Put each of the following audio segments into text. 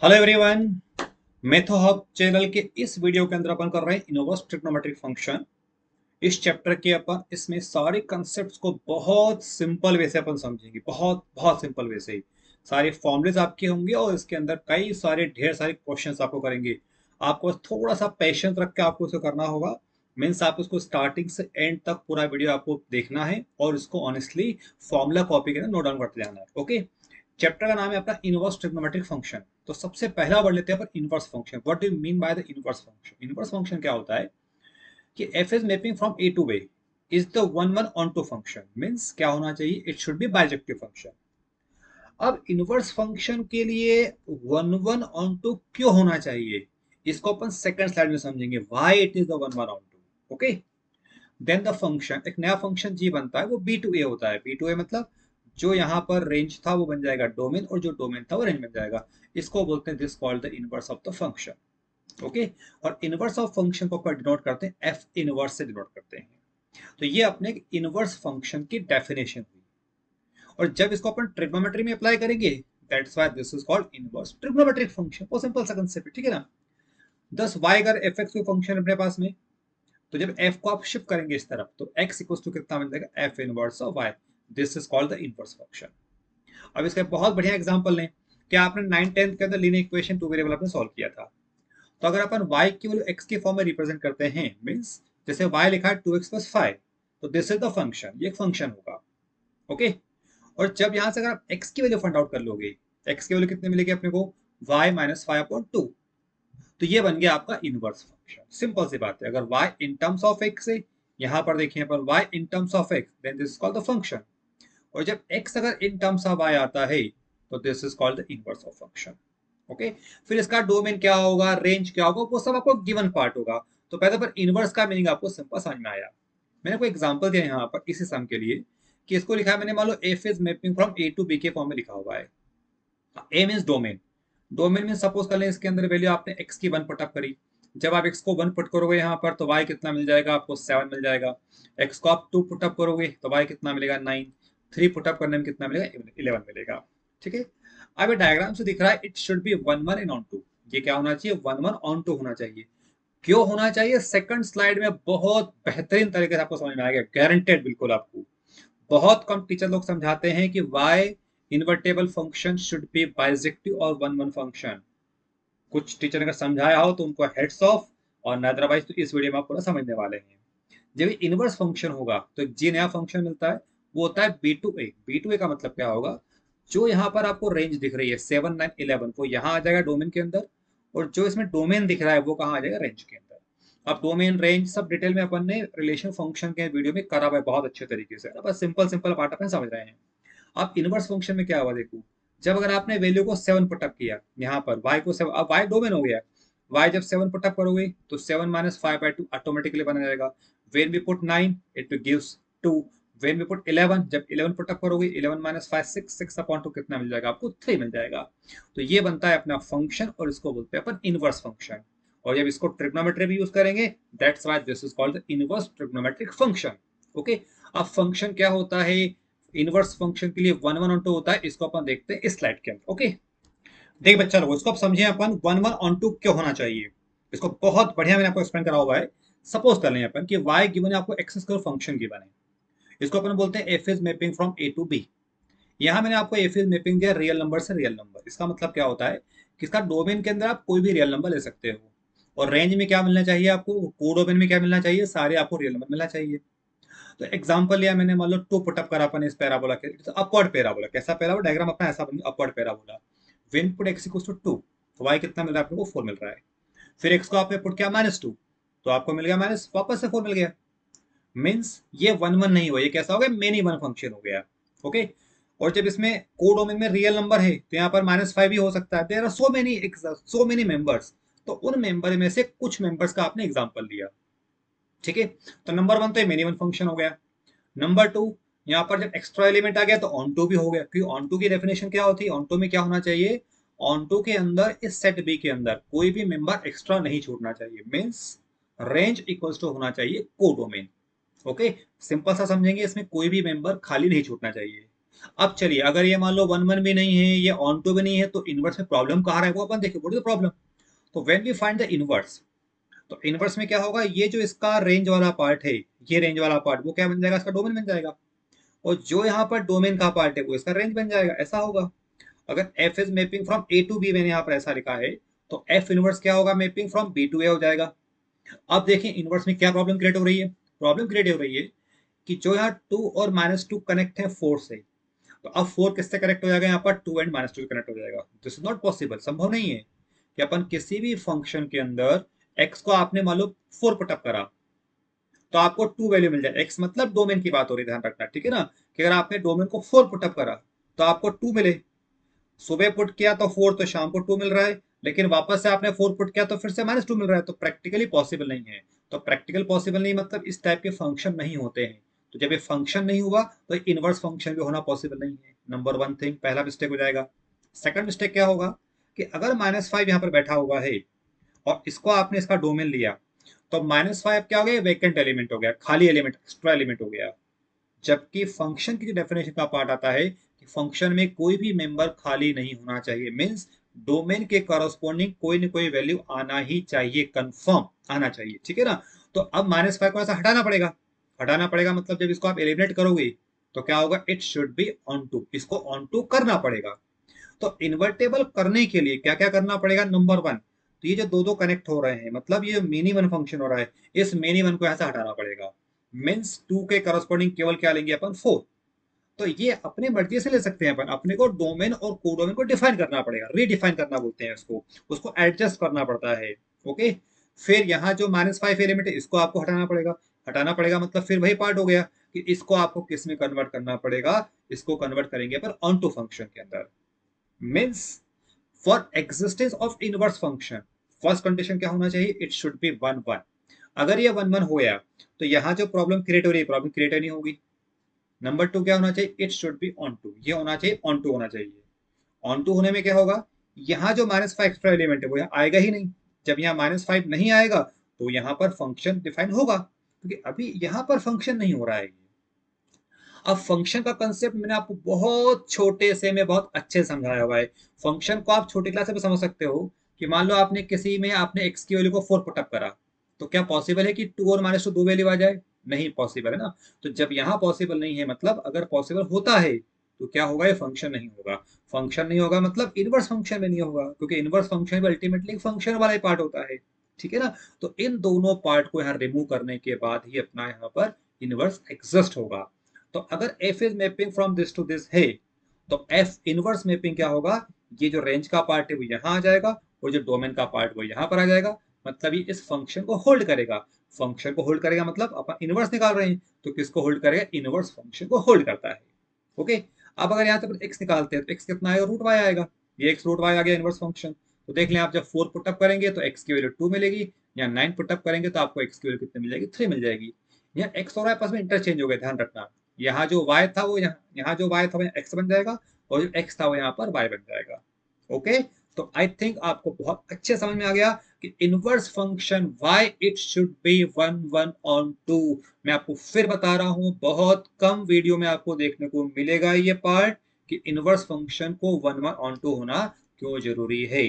Hello everyone. Metho hub channel के इस video के अंदर अपन कर रहे हैं इनवर्स ट्रिग्नोमेट्रिक फंक्शन। इस चैप्टर के अपन इसमें सारे कंसेप्ट्स को बहुत सिंपल वे से अपन समझेंगे, बहुत बहुत सिंपल वे से ही सारे फॉर्मूलेज आपके होंगे और इसके अंदर कई सारे ढेर सारे क्वेश्चंस आपको करेंगे। आपको बस थोड़ा सा पेशेंस रख के आपको इसे करना होगा। मीन्स आप उसको स्टार्टिंग से एंड तक पूरा वीडियो आपको देखना है और इसको ऑनेस्टली फॉर्मूला कॉपी करके नोट डाउन करते जाना है। ओके, चैप्टर का नाम है अपना इनवर्स ट्रिग्नोमेट्रिक फंक्शन। तो सबसे पहला वर्ड लेते हैं अपन inverse function. What do you mean by the inverse function? Inverse function क्या होता है कि f is mapping from a to b is the one one onto function। Means क्या होना चाहिए? It should be bijective function. अब inverse function के लिए वन वन onto क्यों होना चाहिए, इसको अपन सेकंड स्लाइड में समझेंगे। Why it is the one one onto। Okay, then the function, एक नया फंक्शन जी बनता है, वो बी टू ए होता है। बी टू ए मतलब जो यहाँ पर रेंज था वो बन जाएगा डोमेन, और जो डोमेन था वो रेंज बन जाएगा। इसको बोलते हैं this called the inverse of the function. Okay, और इनवर्स ऑफ फंक्शन को अपन डिनोट करते हैं एफ इनवर्स से डिनोट करते हैं। तो ये अपने इनवर्स फंक्शन की डेफिनेशन हुई। और जब इसको अपन ट्रिग्नोमेट्री में अप्लाई करेंगे, that's why this is called inverse trigonometric function. वो सिंपल सा कंसेप्ट है, ठीक है ना। दस वाई अगर एफ एक्स कोई फंक्शन अपने पास में, तो जब f को आप शिफ्ट करेंगे इस तरफ, तो x इक्वल टू कितना मिल जाएगा? f inverse of y। This is called the inverse function. अब इसका बहुत बढ़िया एग्जांपल लें कि आपने 9 10 के अंदर लीनियर इक्वेशन टू वेरिएबल आपने सॉल्व किया था। तो अगर अपन y की वैल्यू x के फॉर्म में रिप्रेजेंट करते हैं, मींस जैसे y लिखा है 2x + 5, तो दिस इज द फंक्शन, ये एक फंक्शन होगा। ओके, और जब यहां से अगर आप x की वैल्यू फाइंड आउट कर लोगे, x की वैल्यू कितनी मिलेगी अपने को? y - 5/2। तो ये बन गया आपका इनवर्स फंक्शन। सिंपल सी बात है। अगर y in terms of x है, यहां पर देखिए अपन y in terms of x, then this is called the function. और जब x अगर इन टर्म्स ऑफ y आता है, तो this is called the inverse of function. Okay, फिर इसका डोमेन क्या होगा, रेंज क्या होगा, वो सब आपको गिवन पार्ट होगा। तो पहले पर इनवर्स का मीनिंग आपको सिंपल समझ में आया। मैंने कोई एग्जांपल दिया यहाँ पर इसी सम के लिए कि इसको लिखा है मैंने, मान लो F is mapping from A to B के फॉर्म में लिखा हुआ है। A means domain. डोमेन में सपोज कर लें इसके अंदर वैल्यू आपने x की 1 पुट अप करी। जब आप x को 1 पुट करोगे यहाँ पर, तो y कितना मिल जाएगा आपको? 7 मिल जाएगा। x को आप 2 पुट अप करोगे तो y कितना मिलेगा? 9। 3 पुट अप करने में कितना मिलेगा? 11 मिलेगा। ठीक है, अब ये डायग्राम से दिख रहा है it should be one one in on to. ये क्या होना चाहिए? वन वन ऑन टू होना चाहिए। क्यों होना चाहिए? सेकंड स्लाइड में बहुत बेहतरीन तरीके से आपको समझ में आएगा, गारंटेड बिल्कुल आपको। बहुत कम टीचर लोग समझाते हैं कि why invertible function should be bijective और वन वन फंक्शन। कुछ टीचर ने अगर समझाया हो तो उनको हेड्स ऑफ, और अदरवाइज तो इस वीडियो में आप पूरा समझने वाले हैं। जब इनवर्स फंक्शन होगा तो एक जी नया फंक्शन मिलता है, वो होता है B to A. B to A का मतलब क्या होगा? जो यहाँ पर आपको रेंज दिख रही है 7 9 11, वो यहाँ आ जाएगा डोमेन के अंदर। और जो इसमें डोमेन दिख रहा है वो कहाँ आ जाएगा? रेंज के अंदर। अब डोमेन रेंज सब डिटेल में अपन ने रिलेशन फंक्शन के वीडियो में करा हुआ है बहुत अच्छे तरीके से, बस सिंपल सिंपल पार्ट अपन समझ रहे हैं। अब इनवर्स फंक्शन में क्या हुआ देखो। जब अगर आपने वैल्यू को 7 पुटअप किया यहाँ पर, y को 7, अब y डोमेन हो गया। y जब 7 पुटअप करोगे तो 7 - 5/2 ऑटोमेटिकली बन जाएगा। When we put 9 it gives 2। When we put 11, जब 11 पुटअप करोगे 11 - 5 6, 6/2 कितना मिल जाएगा आपको? 3 मिल जाएगा। तो ये बनता है अपना फंक्शन, और इसको बोलते हैं अपन इनवर्स फंक्शन। और जब इसको ट्रिग्नोमेट्री भी यूज करेंगे, that's why this is called the inverse trigonometric function. Okay, अब फंक्शन क्या होता है? इनवर्स फंक्शन के लिए वन वन ऑन टू होता है। इसको अपन देखते हैं इस स्लाइड के अंदर। ओके, देख बच्चा लोगों, इसको आप समझे अपन वन वन ऑन टू क्यों होना चाहिए। इसको बहुत बढ़िया मैंने आपको एक्सप्लेन करा हुआ है। सपोज कर लें अपन कि y गिवन है आपको, एक्स स्क्वायर फंक्शन गिवन है। इसको अपन बोलते हैं F is mapping from A to B. यहाँ मैंने आपको एफ इज मैपिंग दिया रियल नंबर से रियल नंबर। इसका मतलब क्या होता है कि इसका डोमेन के अंदर आप कोई भी रियल नंबर ले सकते हो। और रेंज में क्या मिलना चाहिए आपको? को डोमेन में क्या मिलना चाहिए? सारे आपको रियल नंबर मिलना चाहिए। तो एग्जांपल लिया मैंने, मान लो 2 पुटअप करा अपन इस पैराबोला के, अपवर्ड पैराबोला। कैसा पैराबोला? डायग्राम अपना ऐसा बन, upward parabola. When put x equals to 2, तो y कितना मिल रहा है आपको? 4 मिल रहा है। फिर x को आपने पुट किया -2, तो आपको मिल गया माइनस, वापस से 4 मिल गया। मींस ये वन वन नहीं हुआ, ये कैसा हो गया? मेनी वन फंक्शन हो गया। ओके, और जब इसमें कोडोमेन में रियल नंबर है तो यहाँ पर -5 भी हो सकता है। There are so many members. तो उन मेंबर में से कुछ मेंबर्स का आपने एग्जांपल लिया। ठीक है, तो नंबर 1 तो ये मेनी वन फंक्शन हो गया। नंबर 2, यहाँ पर जब एक्स्ट्रा एलिमेंट आ गया तो ऑन टू भी हो गया, क्योंकि ऑन टू की डेफिनेशन क्या होती है? ऑन टू में क्या होना चाहिए? ऑन टू के अंदर, इस सेट बी के अंदर कोई भी मेंबर एक्स्ट्रा नहीं छूटना चाहिए। मींस रेंज इक्वल्स टू होना चाहिए कोडोमेन। ओके, सिंपल सा समझेंगे, इसमें कोई भी मेंबर खाली नहीं छूटना चाहिए। अब चलिए, अगर ये मान लो 1 1 भी नहीं है, ये ऑन टू भी नहीं है, तो इनवर्स में प्रॉब्लम कहाँ है वो अपन देखिए, व्हाट इज द प्रॉब्लम। तो when we find the inverse, तो इनवर्स में क्या होगा, ये जो इसका रेंज वाला पार्ट है, ये रेंज वाला पार्ट वो क्या बन जाएगा, इसका डोमेन बन जाएगा। और जो यहाँ पर डोमेन का पार्ट है वो इसका रेंज बन जाएगा, ऐसा होगा। अगर f is mapping from A to B, मैंने यहाँ पर ऐसा लिखा है, तो एफ इनवर्स क्या होगा, मैपिंग फ्रॉम बी टू ए हो जाएगा। अब देखिए इनवर्स में क्या प्रॉब्लम क्रिएट हो रही है, प्रॉब्लम क्रिएट हो रही है कि जो यहाँ 2 और -2 कनेक्ट है 4 से, तो अब 4 किससे कनेक्ट हो जाएगा, यहाँ पर 2 एंड -2 कनेक्ट हो जाएगा। दिस इज नॉट पॉसिबल, संभव नहीं है कि अपन किसी भी फंक्शन के अंदर x को आपने मान लो 4 पुटअप करा तो आपको 2 वैल्यू मिल जाए। x मतलब डोमेन की बात हो रही है, ध्यान रखना, ठीक है ना, कि अगर आपने डोमेन को 4 पुटअप करा तो आपको 2 मिले। सुबह पुट किया तो 4, तो शाम को 2 मिल रहा है, लेकिन वापस से आपने 4 पुट किया तो फिर से -2 मिल रहा है, तो प्रैक्टिकली पॉसिबल नहीं है। तो प्रैक्टिकल पॉसिबल नहीं मतलब इस टाइप के फंक्शन नहीं होते हैं। तो जब ये फंक्शन नहीं हुआ तो इनवर्स फंक्शन भी होना पॉसिबल नहीं है। नंबर 1 थिंग, पहला मिस्टेक हो जाएगा। सेकंड मिस्टेक क्या होगा कि अगर -5 यहाँ पर बैठा हुआ है और इसको आपने इसका डोमेन लिया, तो -5 क्या हो गया, वैकेंट एलिमेंट हो गया, खाली एलिमेंट, एक्स्ट्रा एलिमेंट हो गया। जबकि फंक्शन की जो डेफिनेशन का पार्ट आता है कि फंक्शन में कोई भी मेंबर खाली नहीं होना चाहिए, मींस डोमेन के कॉरस्पॉन्डिंग कोई ना कोई वैल्यू आना ही चाहिए, कंफर्म आना चाहिए, ठीक है ना। तो अब -5 को ऐसा हटाना पड़ेगा, हटाना पड़ेगा मतलब जब इसको आप एलिमिनेट करोगे तो क्या होगा, it should be onto, इसको ऑन टू करना पड़ेगा। तो इन्वर्टेबल करने के लिए क्या क्या करना पड़ेगा, नंबर 1, तो ये जो दो दो कनेक्ट हो रहे हैं मतलब ये मिनी वन फंक्शन हो रहा है, इस मिनी वन को ऐसा हटाना पड़ेगा। मीन्स 2 के करस्पॉन्डिंग केवल क्या लेंगे अपन, 4। तो ये अपने मर्जी से ले सकते हैं अपन, अपने को डोमेन और कोडोमेन को डिफाइन करना पड़ेगा, रीडिफाइन करना बोलते हैं इसको, उसको एडजस्ट करना पड़ता है। ओके, फिर यहाँ जो -5 एलिमेंट है इसको आपको हटाना पड़ेगा, हटाना पड़ेगा मतलब फिर वही पार्ट हो गया कि इसको आपको किस में कन्वर्ट करना पड़ेगा, इसको कन्वर्ट करेंगे पर ऑन टू फंक्शन के अंदर। Means for existence of inverse function, first condition क्या होना चाहिए, इट शुड बी 1 1। अगर ये 1 1 हो गया तो यहाँ जो प्रॉब्लम क्रिएट हो रही है, प्रॉब्लम क्रिएट नहीं होगी। नंबर 2 क्या होना चाहिए, it should be on to, ये होना चाहिए ऑन टू होना चाहिए। ऑन टू होने में क्या होगा, यहाँ जो -5 एक्स्ट्रा एलिमेंट है वो यहाँ आएगा ही नहीं। जब यहाँ -5 नहीं आएगा तो यहाँ पर फंक्शन डिफाइन होगा, क्योंकि अभी यहाँ पर फंक्शन नहीं हो रहा है। अब फंक्शन का कंसेप्ट मैंने आपको बहुत छोटे से में बहुत अच्छे से समझाया हुआ है। फंक्शन को आप छोटी क्लास में समझ सकते हो कि मान लो आपने किसी में आपने एक्स की वैल्यू को 4 पुटअप करा, तो क्या पॉसिबल है कि 2 और -2 दो वैल्यू आ जाए, नहीं पॉसिबल है ना। तो जब यहाँ पॉसिबल नहीं है मतलब अगर पॉसिबल होता है तो क्या होगा, ये फंक्शन नहीं होगा। फंक्शन नहीं होगा मतलब इनवर्स फंक्शन में नहीं होगा, क्योंकि इनवर्स फंक्शन में अल्टीमेटली फंक्शन वाला ही पार्ट होता है, ठीक है ना। तो इन दोनों पार्ट को यहाँ रिमूव करने के बाद ही अपना यहाँ पर इनवर्स एग्जिस्ट होगा। तो अगर f is mapping from this to this है, तो f इनवर्स मैपिंग क्या होगा, ये जो रेंज का पार्ट है वो यहाँ आ जाएगा और जो डोमेन का पार्ट वो यहाँ पर आ जाएगा। मतलब ये इस फंक्शन को होल्ड करेगा, फंक्शन को होल्ड करेगा मतलब अपन इनवर्स निकाल रहे हैं, तो किसको होल्ड करेगा, इनवर्स फंक्शन को होल्ड करता है। ओके, अब अगर यहाँ से x निकालते हैं तो x कितना आएगा, √y आएगा। ये x √y आ गया इनवर्स फंक्शन। तो देख लें आप जब 4 पुटअप करेंगे तो x की वैल्यू 2 मिलेगी, या 9 पुटअप करेंगे तो आपको x की वैल्यू कितनी मिल जाएगी, 3 मिल जाएगी। यहाँ x और y आपस में इंटरचेंज हो गए, ध्यान रखना। यहाँ जो y था वो यहाँ जो y था वो x बन जाएगा, और जो x था वो यहाँ पर y बन जाएगा। ओके, तो आई थिंक आपको बहुत अच्छे समझ में आ गया कि inverse function why it should be 1 1 on 2। मैं आपको फिर बता रहा हूं, बहुत कम वीडियो में आपको देखने को मिलेगा ये पार्ट कि इनवर्स फंक्शन को 1 1 ऑन 2 होना क्यों जरूरी है।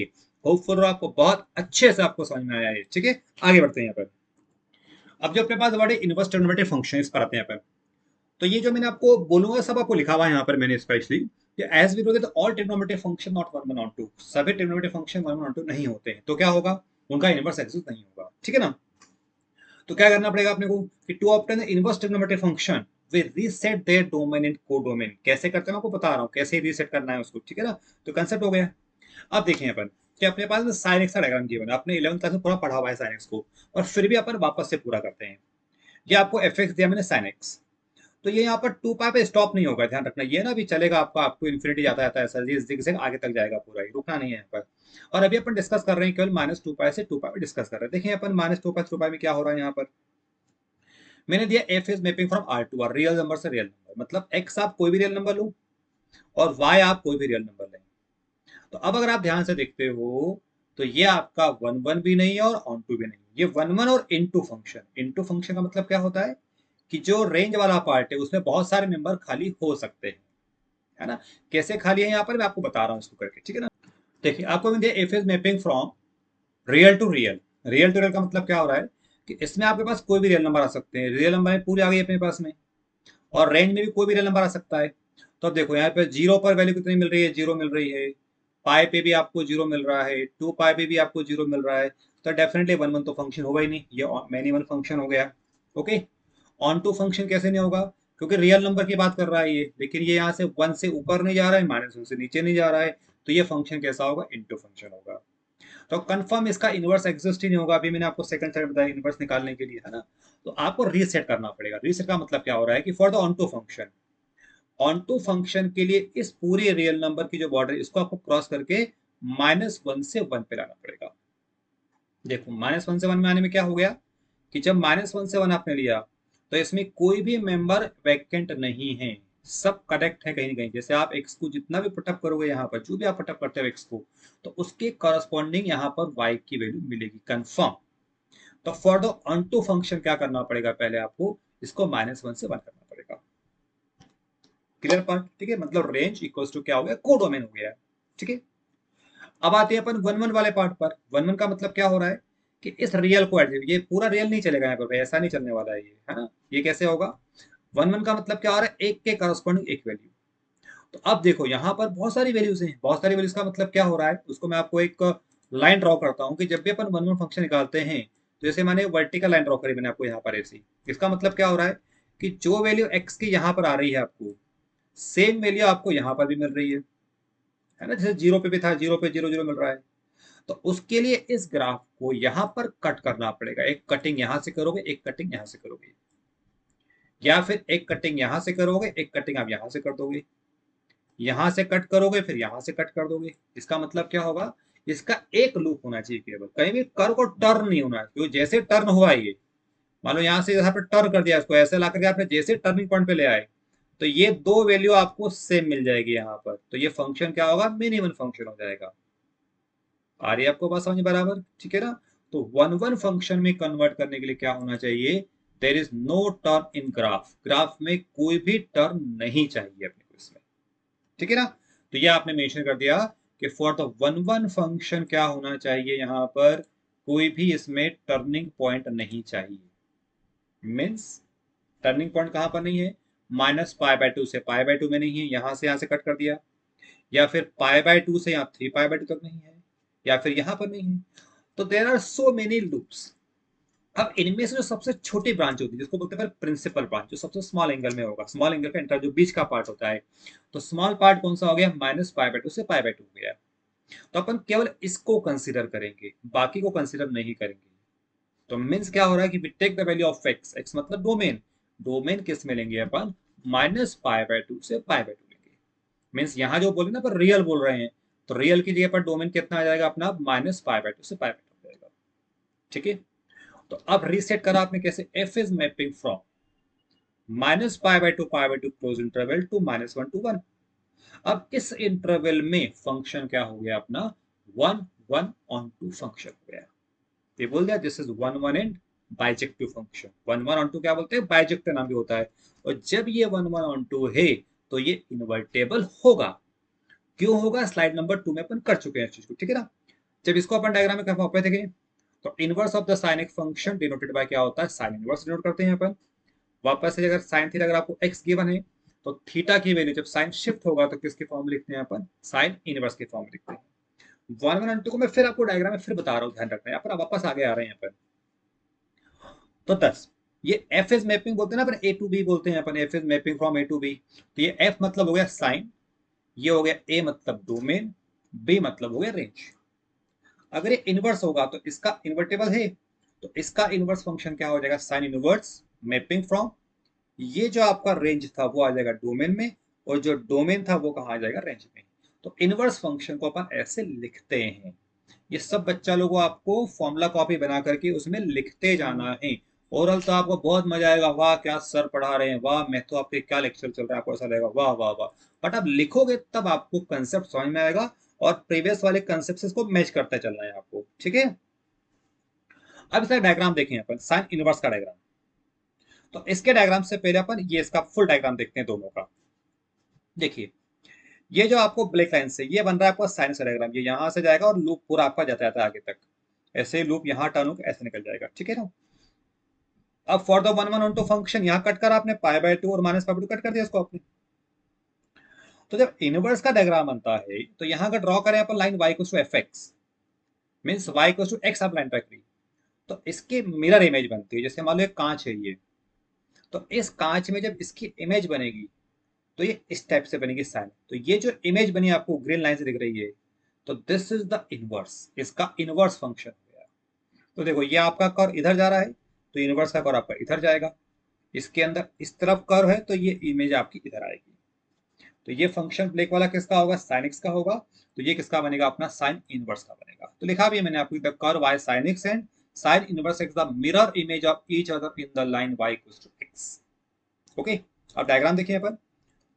होपफुल आपको बहुत अच्छे से आपको समझ में आया है, ठीक है। आगे बढ़ते हैं यहाँ पर। अब जो अपने पास वर्ड है इनवर्स ट्रिग्नोमेट्रिक फंक्शन, इस पर आते हैं यहाँ पर। तो ये जो मैंने आपको बोलूंगा सब आपको लिखा हुआ है यहाँ पर मैंने स्पेशली, कि as we know that all trigonometric function not 1 1 on 2, सभी ट्रिग्नोमेट्रिक फंक्शन 1 1 ऑन 2 नहीं होते हैं, तो क्या होगा, उनका इनवर्स एग्जिस्ट नहीं होगा, ठीक है ना। तो क्या करना पड़ेगा अपने को कि to obtain the inverse trigonometric function we reset their domain in codomain. कैसे करते हैं मैं आपको बता रहा हूँ, कैसे रीसेट करना है उसको, ठीक है ना। तो कंसेप्ट हो गया। अब देखें अपन कि अपने पास साइन एक्स का डायग्राम गिवन है, आपने 11th क्लास में पूरा पढ़ा हुआ है साइन एक्स को, और फिर भी अपन वापस से पूरा करते हैं। ये आपको एफ एक्स दिया मैंने साइन एक्स, तो ये यहाँ पर 2 पाई पे स्टॉप नहीं होगा, ध्यान रखना। ये ना भी चलेगा आपका, आपको इन्फिनिटी जाता जाता है ऐसा, ये zigzag आगे तक जाएगा पूरा ही, रुकना नहीं है यहाँ पर। और अभी अपन डिस्कस कर रहे हैं केवल -2 पाई से 2 पाई में डिस्कस कर रहे हैं। देखिए अपन -2 पाई से 2 पाई में क्या हो रहा है यहाँ पर, मैंने दिया f is mapping from R to R, real number से रियल नंबर, मतलब एक्स आप कोई भी रियल नंबर लो और वाई आप कोई भी रियल नंबर लें। तो अब अगर आप ध्यान से देखते हो तो ये आपका 1 1 भी नहीं है और ऑन टू भी नहीं, ये 1 1 और इनटू फंक्शन। इनटू फंक्शन का मतलब क्या होता है कि जो रेंज वाला पार्ट है उसमें बहुत सारे मेंबर खाली हो सकते हैं। है ना। कैसे खाली है यहाँ पर मैं आपको बता रहा हूँ इसको करके, ठीक है ना। देखिए आपको मैंने दिया f is mapping from real to real. Real to real का मतलब क्या हो रहा है कि इसमें आपके पास कोई भी रियल नंबर आ सकते हैं, रियल नंबर पूरी आ गई अपने पास में, और रेंज में भी कोई भी रियल नंबर आ सकता है। तो अब देखो यहाँ पे जीरो पर वैल्यू कितनी मिल रही है, जीरो मिल रही है। पाई पे भी आपको जीरो मिल रहा है, टू पाई पे भी आपको जीरो मिल रहा है। तो डेफिनेटली वन वन तो फंक्शन होगा ही नहीं, ये मैनी वन फंक्शन हो गया। ओके, ऑन टू फंक्शन कैसे नहीं होगा, क्योंकि रियल नंबर की बात कर रहा है ये, लेकिन ये यहाँ से वन से ऊपर नहीं जा रहा है, माइनस वन से नीचे नहीं जा रहा है। तो ये फंक्शन कैसा होगा, इनटू फंक्शन होगा। तो कंफर्म इसका इनवर्स एग्जिस्ट ही नहीं होगा। अभी मैंने आपको सेकंड साइड बताया इनवर्स निकालने के लिए, है ना। तो आपको रीसेट करना पड़ेगा। रीसेट का मतलब क्या हो रहा है कि for the onto function, onto function के लिए इस पूरे रियल नंबर की जो बॉर्डर इसको आपको क्रॉस करके माइनस वन से वन पे लाना पड़ेगा। देखो माइनस वन से वन में आने में क्या हो गया कि जब माइनस वन से वन आपने लिया तो इसमें कोई भी मेंबर वैकेंट नहीं है, सब करेक्ट है कहीं ना कहीं। जैसे आप एक्स को जितना भी पुटअप करोगे यहाँ पर, जो भी आप पुटअप करते हो एक्स को, तो उसके करस्पॉन्डिंग यहाँ पर वाई की वैल्यू मिलेगी कंफर्म। तो for the onto function क्या करना पड़ेगा, पहले आपको इसको माइनस वन से वन करना पड़ेगा। क्लियर पॉइंट, ठीक है। मतलब रेंज इक्वल्स टू क्या हो गया, कोडोमेन हो गया, ठीक है। अब आते हैं अपन वन वन वाले पार्ट पर। वन वन का मतलब क्या हो रहा है कि इस रियल को ये पूरा रियल नहीं चलेगा यहाँ पर भाई, ऐसा नहीं चलने वाला है ये, है ना। ये कैसे होगा, वन वन का मतलब क्या हो रहा है, एक के करस्पॉन्डिंग एक वैल्यू। तो अब देखो यहाँ पर बहुत सारी वैल्यूज हैं, बहुत सारी वैल्यूज का मतलब क्या हो रहा है, उसको मैं आपको एक लाइन ड्रॉ करता हूँ कि जब भी अपन वन वन फंक्शन निकालते हैं, तो जैसे मैंने वर्टिकल लाइन ड्रॉ करी मैंने आपको यहाँ पर ऐसी, इसका मतलब क्या हो रहा है कि जो वैल्यू एक्स की यहाँ पर आ रही है आपको, सेम वैल्यू आपको यहाँ पर भी मिल रही है ना। जैसे जीरो पे भी था, जीरो पे जीरो जीरो मिल रहा है। तो उसके लिए इस ग्राफ को यहां पर कट करना पड़ेगा। एक कटिंग यहां से करोगे, एक कटिंग यहां से करोगे, या फिर एक कटिंग यहां से करोगे, एक कटिंग आप यहां से कर दोगे, यहां से कट करोगे फिर यहां से कट कर दोगे। इसका मतलब क्या होगा, इसका एक लूप होना चाहिए केवल, कहीं भी कर्व को टर्न नहीं होना है। क्योंकि जैसे टर्न हुआ ये, मान लो यहां से यहाँ पे टर्न कर दिया इसको, ऐसे ला करके आपने जैसे टर्निंग पॉइंट पे ले आए, तो ये दो वैल्यू आपको सेम मिल जाएगी यहाँ पर। तो ये फंक्शन क्या होगा, मिनिमम फंक्शन हो जाएगा। आ रही है आपको बात समझ बराबर, ठीक है ना। तो वन वन फंक्शन में कन्वर्ट करने के लिए क्या होना चाहिए, there is no turn in graph, graph में कोई भी टर्न नहीं चाहिए अपने को इसमें, ठीक है ना। तो ये आपने मेंशन कर दिया कि for the one one function क्या होना चाहिए, यहाँ पर कोई भी इसमें टर्निंग पॉइंट नहीं चाहिए। मीन्स टर्निंग पॉइंट कहां पर नहीं है, माइनस पाई बाय टू से पाई बाय टू में नहीं है, यहां से कट कर दिया, या फिर पाई बाय टू से यहाँ थ्री पाई बाय टू तक नहीं है, या फिर यहां पर नहीं है। तो there are so many loops. अब इनमें से जो सबसे छोटी ब्रांच होती है जिसको बोलते हैं प्रिंसिपल ब्रांच, जो सबसे स्मॉल एंगल में होगा, स्मॉल एंगल का इंटर जो बीच का पार्ट होता है, तो स्मॉल पार्ट कौन सा हो गया, माइनस पाई बाय टू से पाई बाय टू हो गया। तो अपन केवल इसको कंसीडर करेंगे, बाकी को कंसीडर नहीं करेंगे। तो मीन्स क्या हो रहा है कि we take the value of x, x मतलब डोमेन, डोमेन किस में लेंगे अपन, माइनस पाई बाय टू से पाई बाय टू लेंगे। मीन्स यहाँ जो बोले ना पर रियल बोल रहे हैं, तो रियल की जगह पर डोमेन कितना आ जाएगा अपना, माइनस पाई बाय टू से पाई बाय टू हो जाएगा, ठीक है। तो अब रीसेट करा आपने कैसे, f is mapping from minus pi by two close interval to minus one to one. अब इस इंटरवल में फंक्शन क्या हो गया अपना, one one onto function हो गया। ये बोल दिया this is one one and bijective function. One one onto क्या बोलते हैं, बाइजेक्टिव नाम भी होता है। और जब ये वन वन ऑन टू है तो ये इन्वर्टेबल होगा। क्यों होगा, स्लाइड नंबर 2 में अपन कर चुके हैं इस चीज को, ठीक है ना। जब इसको अपन डायग्राम में कर पाए थे, तो इनवर्स ऑफ द साइन एक फंक्शन डिनोटेड बाय क्या होता है, साइन इनवर्स डिनोट करते हैं अपन। वापस से अगर साइन थीटा अगर आपको एक्स गिवन है, तो थीटा की वैल्यू जब साइन शिफ्ट होगा तो किसके फॉर्म में लिखते हैं अपन, साइन इनवर्स के फॉर्म में लिखते हैं। वन वन टू को मैं फिर आपको डायग्राम में फिर बता रहा हूँ, ध्यान रखना है, अपन वापस आगे आ रहे हैं अपन। तो 10 ये एफ इज मैपिंग बोलते हैं ना अपन, ए टू बी बोलते हैं अपन, F is mapping from A to B. तो ये एफ मतलब हो गया साइन, ये हो गया ए मतलब डोमेन, बी मतलब हो गया रेंज। अगर ये इनवर्स होगा तो इसका इन्वर्टेबल है, तो इसका इनवर्स फंक्शन क्या हो जाएगा, साइन इनवर्स मैपिंग फ्रॉम, ये जो आपका रेंज था वो आ जाएगा डोमेन में, और जो डोमेन था वो कहाँ आ जाएगा, रेंज में। तो इनवर्स फंक्शन को अपन ऐसे लिखते हैं। ये सब बच्चा लोगों को आपको फॉर्मूला कॉपी बना करके उसमें लिखते जाना है। ओरल तो आपको बहुत मजा आएगा, वाह क्या सर पढ़ा रहे हैं, वाह मैं तो आपके क्या लेक्चर चल रहा है, आपको ऐसा लगेगा वाह वाह वाह। बट आप लिखोगे तब आपको कंसेप्ट समझ में आएगा, और प्रीवियस वाले कंसेप्ट को मैच करते चलना है आपको, ठीक है। अब इसका डायग्राम देखें अपन, साइन इनवर्स का डायग्राम। तो इसके डायग्राम से पहले अपन ये इसका फुल डायग्राम देखते हैं दोनों का। देखिए ये जो आपको ब्लैक लाइन से ये बन रहा है आपका साइनस का डायग्राम, ये यहाँ से जाएगा और लूप पूरा आपका जाता जाता है आगे तक, ऐसे लूप यहाँ टर्न होकर ऐसे निकल जाएगा, ठीक है ना। अब फॉर द 1 1 फंक्शन यहाँ कट कर आपने π/2 और -π/2 कट कर दिया इसको आपने। तो जब इनवर्स का डायग्राम बनता है तो यहाँ अगर ड्रॉ करें अपन line y equals to fx, means y equals to x आप लाइन ट्रैक करी, तो इसकी मिरर इमेज बनती है। जैसे मान लो एक कांच है ये, तो इस कांच में जब इसकी इमेज बनेगी तो ये इस टाइप से बनेगी साइन। तो ये जो इमेज बनी आपको ग्रीन लाइन से दिख रही है, तो दिस इज द इनवर्स, इसका इनवर्स फंक्शन हो गया। तो देखो ये आपका कर्व इधर जा रहा है, तो इनवर्स का कर्व आपका इधर जाएगा। इसके अंदर इस तरफ कर्व है, तो ये इमेज आपकी इधर आएगी। तो ये फंक्शन ब्लैक वाला किसका होगा, साइन एक्स का होगा। तो ये किसका बनेगा, अपना साइन इनवर्स का बनेगा। तो लिखा भी है मैंने आपको, the curve y sin x and sine inverse x the mirror image of each other in the line y equals to x। Okay, अब डायग्राम देखिए अपन।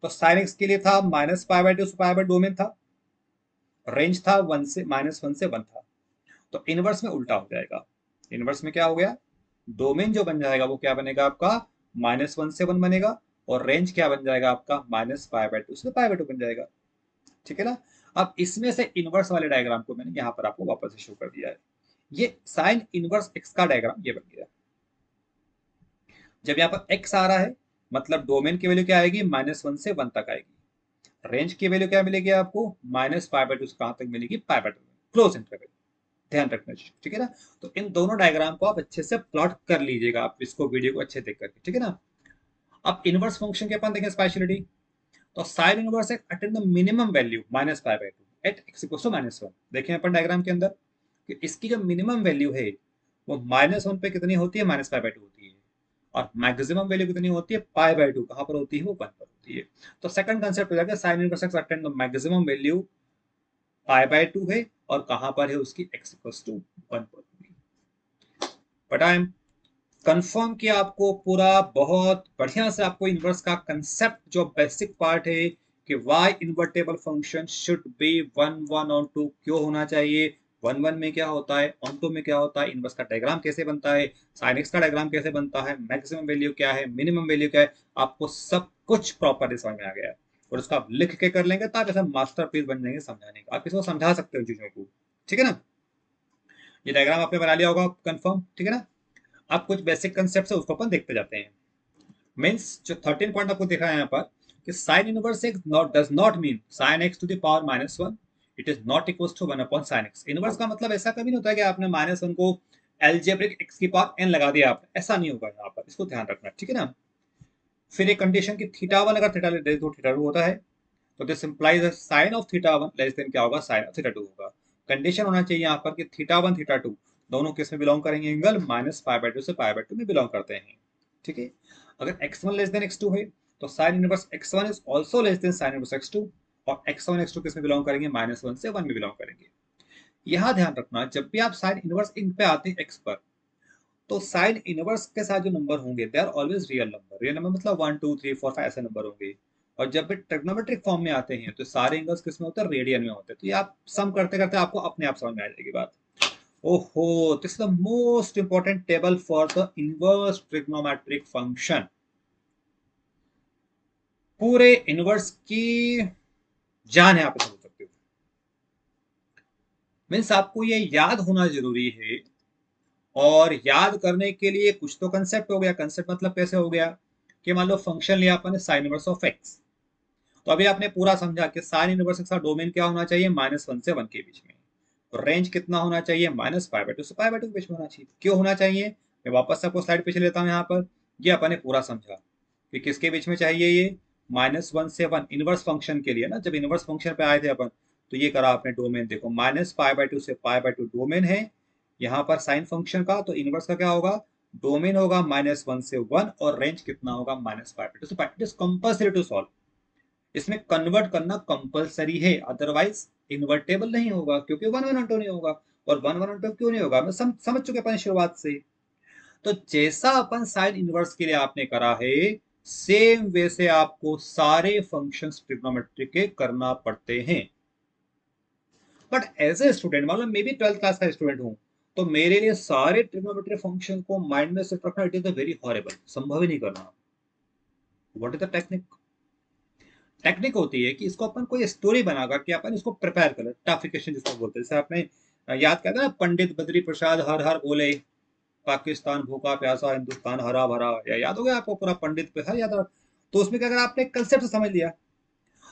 तो साइन एक्स के लिए था -π/2 से π/2 में था, रेंज था 1 से -1 से 1 था। तो इनवर्स में उल्टा हो जाएगा। इनवर्स में क्या हो गया, डोमेन जो बन जाएगा वो क्या बनेगा आपका, -1 से 1 बनेगा, और रेंज क्या बन जाएगा आपका, -π/2 से π/2 बन जाएगा, ठीक है ना। अब इसमें से इनवर्स वाले डायग्राम को मैंने यहाँ पर आपको वापस से शो कर दिया है। ये साइन इनवर्स एक्स का डायग्राम ये बन गया। जब यहाँ पर एक्स आ रहा है मतलब डोमेन की वैल्यू क्या आएगी, -1 से 1 तक आएगी। रेंज की वैल्यू क्या मिलेगी आपको, -π/2 से कहां तक मिलेगी, π/2 क्लोज इंटरवल, ध्यान रखना चाहिए, ठीक है ना। तो इन दोनों डायग्राम को आप अच्छे से प्लॉट कर लीजिएगा, आप इसको वीडियो को अच्छे देख करके, ठीक है ना। अब इनवर्स फंक्शन के अपन देखें स्पेशलिटी। तो sine inverse x attain the minimum value -π/2 at x equals to -1। देखें अपन डायग्राम के अंदर कि इसकी जो मिनिमम वैल्यू है वो -1 पे कितनी होती है, -π/2 होती है, और मैक्सिमम वैल्यू कितनी होती है, π/2 कहां पर होती है, वो 1 पर होती है। तो सेकंड कंसेप्ट हो जाएगा sine inverse x attain the maximum value π/2 है, और कहां पर है उसकी x इक्वल्स टू 1 पर होगी। बट आई एम कंफर्म किया आपको पूरा बहुत बढ़िया से, आपको इनवर्स का कंसेप्ट जो बेसिक पार्ट है कि why invertible function should be 1 1 on 2 क्यों होना चाहिए, 1 1 में क्या होता है, ऑन 2 में क्या होता है, इनवर्स का डायग्राम कैसे बनता है, साइन एक्स का डायग्राम कैसे बनता है, मैक्सिमम वैल्यू क्या है, मिनिमम वैल्यू क्या है, आपको सब कुछ प्रॉपर्ली समझ में आ गया है। और उसका आप लिख के कर लेंगे तो आप ऐसा मास्टरपीस बन जाएंगे समझाने का, आप इसको समझा सकते हो चीजों को, ठीक है ना। ये डायग्राम आपने बना लिया होगा कंफर्म, ठीक है ना। अब कुछ बेसिक कंसेप्ट है उसको अपन देखते जाते हैं। मीन्स जो 13 पॉइंट आपको दिख रहा है यहाँ पर कि sine inverse x not does not mean sine x to the power -1, it is not equals to 1 upon sine x. Inverse का मतलब ऐसा कभी नहीं होता है कि आपने -1 को एल्जेब्रिक एक्स की पावर n लगा दिया आपने, ऐसा नहीं होगा यहाँ पर, इसको ध्यान रखना, ठीक है ना। फिर एक कंडीशन की θ1 अगर θ2 θ2 होता है, तो this implies sine of θ1 less than क्या होगा, साइन ऑफ θ2 होगा। कंडीशन होना चाहिए यहाँ पर कि θ1 θ2 दोनों किस में बिलोंग करेंगे, एंगल -π/2 से π/2 में बिलोंग करते हैं, ठीक है। अगर x1 लेस देन x2 है तो sine inverse x1 is also less than sine inverse x2, और x1 x2 किस में बिलोंग करेंगे, -1 से 1 में बिलोंग करेंगे। यहाँ ध्यान रखना जब भी आप साइन इनवर्स इन पे आते हैं x पर, तो साइन इनवर्स के साथ जो नंबर होंगे they are always real number. Real number मतलब 1 2 3 4 5 ऐसे नंबर होंगे। और जब भी ट्रिग्नोमेट्रिक फॉर्म में आते हैं तो सारे एंगल्स किस में होते हैं, रेडियन में होते हैं। तो ये आप सम करते करते आपको अपने आप समझ में आ जाएगी बात। ओहो, this is the most important table for the inverse trigonometric function. पूरे इनवर्स की जान है, आप समझ सकते हो। मीन्स आपको ये याद होना जरूरी है, और याद करने के लिए कुछ तो कंसेप्ट हो गया। कंसेप्ट मतलब कैसे हो गया कि मान लो फंक्शन लिया अपन साइन इनवर्स ऑफ एक्स, तो अभी आपने पूरा समझा कि साइन इनवर्स एक्स का डोमेन क्या होना चाहिए, -1 से 1 के बीच में। तो रेंज कितना होना चाहिए, -π/2 से π/2 के बीच में होना चाहिए। क्यों होना चाहिए, मैं वापस आपको स्लाइड पे चले लेता हूँ। यहाँ पर ये अपन ने पूरा समझा कि किसके बीच में चाहिए, ये -1 से 1 इनवर्स फंक्शन के लिए ना। जब इनवर्स फंक्शन पे आए थे अपन, तो ये करा आपने डोमेन, देखो -π/2 से π/2 डोमेन है यहाँ पर साइन फंक्शन का। तो इनवर्स का क्या होगा, डोमेन होगा -1 से 1, और रेंज कितना होगा, -π/2 से π। It is compulsory to solve, इसमें कन्वर्ट करना कंपलसरी है, अदरवाइज इन्वर्टेबल नहीं होगा, क्योंकि 1 1 नहीं होगा। और 1 1 क्यों नहीं होगा, मैं समझ चुके अपन शुरुआत से। तो जैसा अपन साइन इनवर्स के लिए आपने करा है, सेम वे से आपको सारे फंक्शंस ट्रिग्नोमेट्री के करना पड़ते हैं। बट एज ए स्टूडेंट, मतलब मैं भी 12th क्लास का स्टूडेंट हूं, तो मेरे लिए सारे ट्रिग्नोमेट्री फंक्शन को माइंड में सेट रखना it is a very horrible, संभव ही नहीं करना। What is the technique, technique होती है कि इसको अपन कोई स्टोरी बना करके अपन इसको प्रिपेयर करें, टाफिकेशन जिसको बोलते हैं। जैसे आपने याद किया था ना, पंडित बद्री प्रसाद हर हर बोले, पाकिस्तान भूखा प्यासा हिंदुस्तान हरा भरा, या याद हो गया आपको पूरा पंडित पे हर याद रहा। तो उसमें क्या, अगर आपने कंसेप्ट समझ लिया,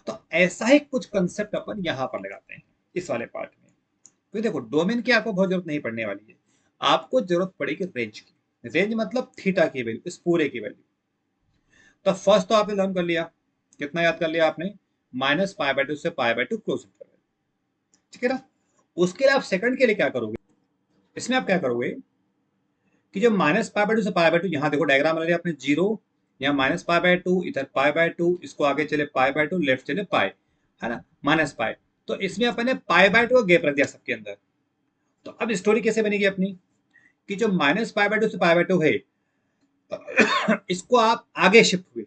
तो ऐसा ही कुछ कंसेप्ट अपन यहाँ पर लगाते हैं इस वाले पार्ट में। तो देखो, डोमेन की आपको बहुत जरूरत नहीं पड़ने वाली है, आपको जरूरत पड़ेगी रेंज की। रेंज मतलब थीटा की वैल्यू, इस पूरे की वैल्यू। तो फर्स्ट तो आपने लर्न कर लिया, कितना याद कर लिया आपने, -π/2 से π/2 क्लोज इंटरवल, ठीक है ना। उसके लिए आप सेकंड के लिए क्या करोगे, इसमें आप क्या करोगे कि जो -π/2 से π/2, यहाँ देखो डायग्राम बना लिया आपने, जीरो, यहाँ -π/2, इधर π/2, इसको आगे चले π/2, लेफ्ट चले पाई, है ना, -π। तो इसमें अपन ने π/2 का गैप रख दिया सबके अंदर। तो अब स्टोरी कैसे बनेगी अपनी, कि जो -π/2 से π/2 है, इसको आप आगे शिफ्ट हुए,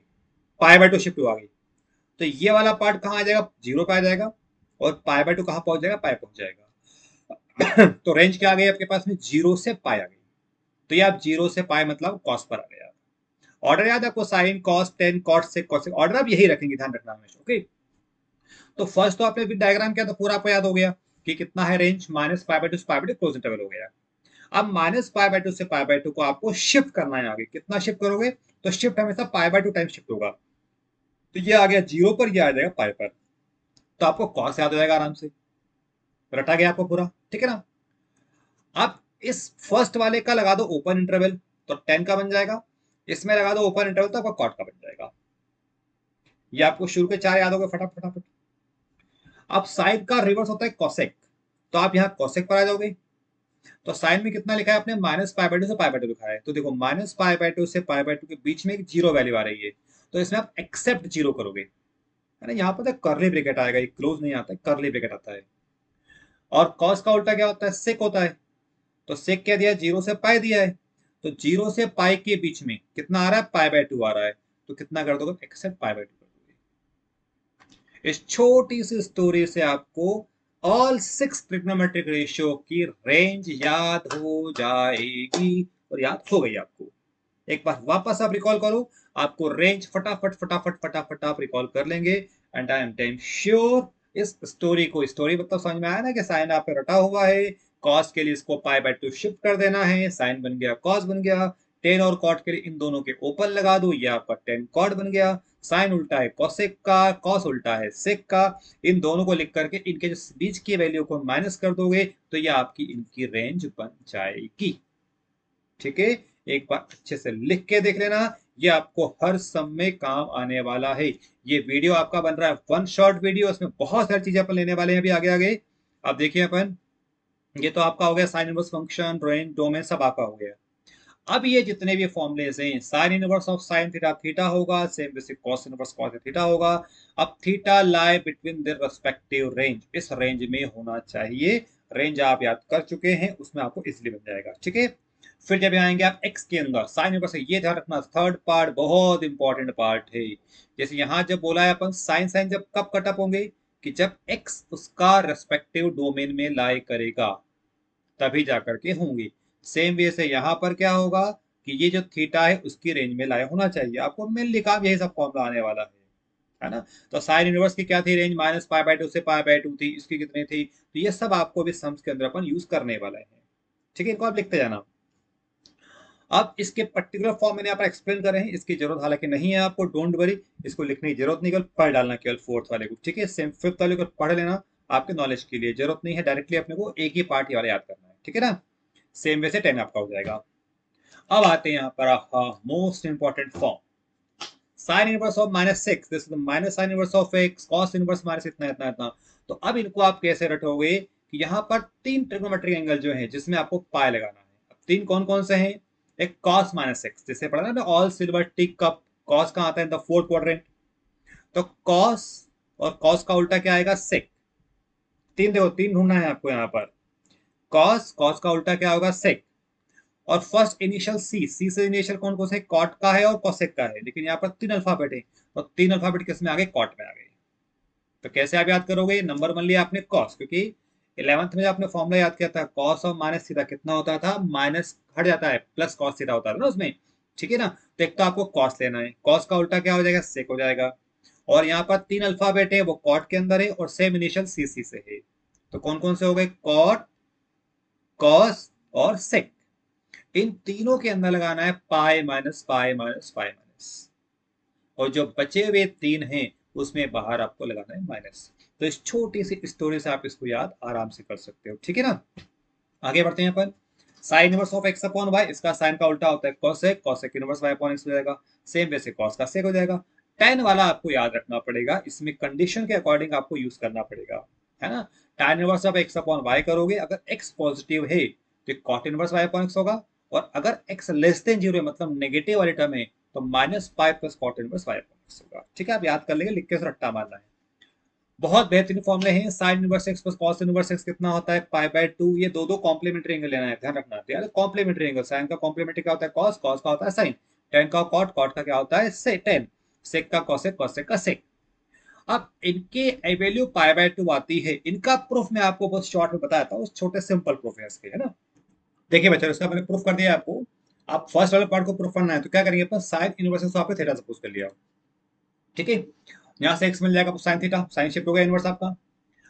π/2 शिफ्ट हुआ आगे, तो ये वाला पार्ट कहाँ आ जाएगा, जीरो पे आ जाएगा, और π/2 कहाँ पहुंच जाएगा, पाई पहुंच जाएगा। तो रेंज क्या आ गई आपके पास में, जीरो से पाई आ गई। तो ये आप जीरो से पाई मतलब कॉस पर आ गया। ऑर्डर याद है आपको, साइन कॉस टेन कॉट से कॉस, ऑर्डर आप यही रखेंगे, ध्यान रखना हमेशा, ओके। तो फर्स्ट तो आपने डायग्राम किया तो पूरा आपको याद हो गया कि कितना है रेंज, -π/2 से π/2 क्लोज इंटरवल हो गया। अब -π/2 से π/2 को आपको शिफ्ट करना है आगे, कितना शिफ्ट करोगे, तो शिफ्ट हमेशा π/2 टाइम शिफ्ट होगा। तो ये आ गया जीरो पर, ये आ जाएगा पाई पर। तो आपको कॉस याद हो जाएगा आराम से, रटा गया आपको पूरा, ठीक है ना। अब इस फर्स्ट वाले का लगा दो ओपन इंटरवल, तो 10 का बन जाएगा। इसमें लगा दो ओपन इंटरवल, तो आपका कॉट का बन जाएगा। ये आपको शुरू के चार याद हो गए फटाफट फटाफट। अब साइन का रिवर्स होता है कॉसेक, तो आप यहाँ कॉसेक पर आ जाओगे। तो साइन में कितना लिखा है आपने, -π/2 से π/2 लिखा है। तो देखो -π/2 से π/2 के बीच में एक जीरो वैल्यू आ रही है, तो इसमें आप एक्सेप्ट जीरो करोगे, है ना। यहाँ पर करली ब्रैकेट आएगा, ये क्लोज नहीं आता है, करली ब्रैकेट आता है। और कॉस का उल्टा क्या होता है, सेक होता है। तो सेक क्या दिया, जीरो से पाई दिया है। तो जीरो से पाई के बीच में कितना आ रहा है, π/2 आ रहा है। तो कितना कर दोगे, एक्सेप्ट π/2 कर दोगे। इस छोटी सी स्टोरी से आपको ऑल 6 ट्रिग्नोमेट्रिक रेशियो की रेंज याद हो जाएगी, और याद हो गई आपको। एक बार वापस आप रिकॉल करो, आपको रेंज फटाफट फटाफट फटाफट आप रिकॉल कर लेंगे। And I am time sure इस स्टोरी को, स्टोरी मतलब समझ में आया ना, कि साइन आप पे रटा हुआ है, कॉस के लिए इसको π/2 शिफ्ट कर देना है, साइन बन गया कॉस बन गया। टेन और कॉट के लिए इन दोनों के ओपन लगा दो, ये आपका टेन कॉट बन गया। साइन उल्टा है कॉसेक का, कॉस उल्टा है सेक का। इन दोनों को लिख करके इनके जो बीच की वैल्यू को माइनस कर दोगे, तो ये आपकी इनकी रेंज बन जाएगी, ठीक है। एक बार अच्छे से लिख के देख लेना, ये आपको हर समय काम आने वाला है। ये वीडियो आपका बन रहा है वन शॉट वीडियो, इसमें बहुत सारी चीजें अपन लेने वाले हैं अभी आगे आगे। अब देखिए अपन, ये तो आपका हो गया sine inverse function, range, domain, सब आपका हो गया। अब ये जितने भी फॉर्मूलेज हैं, sine inverse of sine theta theta होगा, same basic cos inverse cos theta होगा। अब theta lie between their respective range, इस रेंज में होना चाहिए। रेंज आप याद कर चुके हैं, उसमें आपको इजीली बन जाएगा, ठीक है। फिर जब आएंगे आप एक्स के अंदर साइन इनवर्स, ये ध्यान रखना, थर्ड पार्ट बहुत इंपॉर्टेंट पार्ट है। जैसे यहाँ जब बोला है अपन साइन साइन जब कब कटअप होंगे, कि जब एक्स उसका रेस्पेक्टिव डोमेन में लाई करेगा, तभी जाकर के होंगी। सेम वे से यहाँ पर क्या होगा, कि ये जो थीटा है उसकी रेंज में लाया होना चाहिए। आपको मेनली काम यही सब फॉर्मूला आने वाला है ना। तो साइन इनवर्स की क्या थी रेंज, -π/2 से π/2 थी, इसकी कितनी थी। तो ये सब आपको भी सम्स के अंदर अपन यूज करने वाला है, ठीक है। इनको आप लिखते जाना। अब इसके पर्टिकुलर फॉर्म मैंने यहाँ पर एक्सप्लेन कर रहे हैं, इसकी जरूरत हालांकि नहीं है आपको, डोंट वरी, इसको लिखने की जरूरत नहीं, केवल पढ़ डालना केवल फोर्थ वाले को, ठीक है। सेम फिफ्थ वाले को पढ़ लेना, आपके नॉलेज के लिए जरूरत नहीं है, डायरेक्टली अपने को एक ही पार्ट वाला याद करना है, ठीक है ना। सेम वे से 10 आपका हो जाएगा। अब आते हैं यहाँ पर most important form, sign inverse of -6, this is minus sign inverse of x, cos inverse minus इतना इतना इतना। तो अब इनको आप कैसे रटोगे, कि यहाँ पर तीन ट्रिग्नोमेट्रिक एंगल जो है जिसमें आपको पाई लगाना है। अब तीन कौन कौन से हैं, एक cos -x, जिसे पढ़ा ना ऑल सिल्वर टिक कप, cos कहाँ आता है, इन द फोर्थ क्वाड्रेंट। तो cos, और cos का उल्टा क्या आएगा, sec। तीन देखो, तीन ढूंढना है आपको यहाँ पर, cos, cos का उल्टा क्या होगा, sec। और फर्स्ट इनिशियल सी, सी से इनिशियल कौन कौन से, कॉट का है और कोसेक का है, लेकिन यहाँ पर तीन अल्फाबेट है, और तीन अल्फाबेट किस में आ गए, कॉट में आ गए। तो कैसे आप याद करोगे, नंबर वन लिया आपने कॉस, क्योंकि 11th में आपने फॉर्मूला याद किया था, कॉस और माइनस थीटा कितना होता था, माइनस हट जाता है, प्लस कॉस थीटा होता था ना उसमें, ठीक है ना। तो एक तो आपको कॉस लेना है, कॉस का उल्टा क्या हो जाएगा, सेक हो जाएगा। और यहाँ पर 3 अल्फाबेट है, वो कॉट के अंदर है और सेम इनिशियल सीसी से है। तो कौन कौन से हो गए? कॉट, कॉस और सेक। इन तीनों के अंदर लगाना है pi minus pi minus pi minus, और जो बचे हुए 3 हैं उसमें बाहर आपको लगाना है माइनस। तो इस छोटी सी स्टोरी से आप इसको याद आराम से कर सकते हो, ठीक है ना। आगे बढ़ते हैं अपन। Sine inverse of x upon y, इसका साइन का उल्टा होता है cosec, cosec inverse y upon x हो जाएगा। सेम वैसे कॉस का सेक हो जाएगा। tan वाला आपको याद रखना पड़ेगा, इसमें कंडीशन के अकॉर्डिंग आपको यूज करना पड़ेगा, है ना। tan inverse of x upon y करोगे, अगर x पॉजिटिव है तो cot inverse y upon x होगा, और अगर x लेस देन जीरो है मतलब नेगेटिव वाले टर्म है तो minus pi plus cot inverse y upon x होगा। ठीक है, आप याद कर लेंगे, लिख के रट्टा मारना है। बहुत बेहतरीन फॉर्मूले हैं। Sine inverse x plus cos inverse x कितना होता है? Pi by 2। ये दो दो कॉम्प्लीमेंट्री एंगल लेना है, ध्यान रखना है। कॉम्प्लीमेंट्री एंगल, साइन का कॉम्प्लीमेंट्री क्या होता है? कॉस, कॉस का होता है साइन। टेन का कॉट, कॉट का क्या होता है? से टेन। सेक का कॉसेक, कॉसेक का सेक। अब इनके वैल्यू पाई बाय 2 आती है। इनका प्रूफ मैं आपको बहुत शॉर्ट में बताया था, उस छोटे सिंपल प्रूफ है इसके, है ना। देखिए बच्चों, इसका मैंने प्रूफ कर दिया आपको। आप फर्स्ट वाले पार्ट को प्रूफ करना है तो क्या करेंगे अपन? साइन इनवर्स एक्स आपने थीटा सपोज कर लिया, ठीक है। यहाँ से एक्स मिल जाएगा साइन थीटा, साइन शिफ्ट हो गया इनवर्स आपका।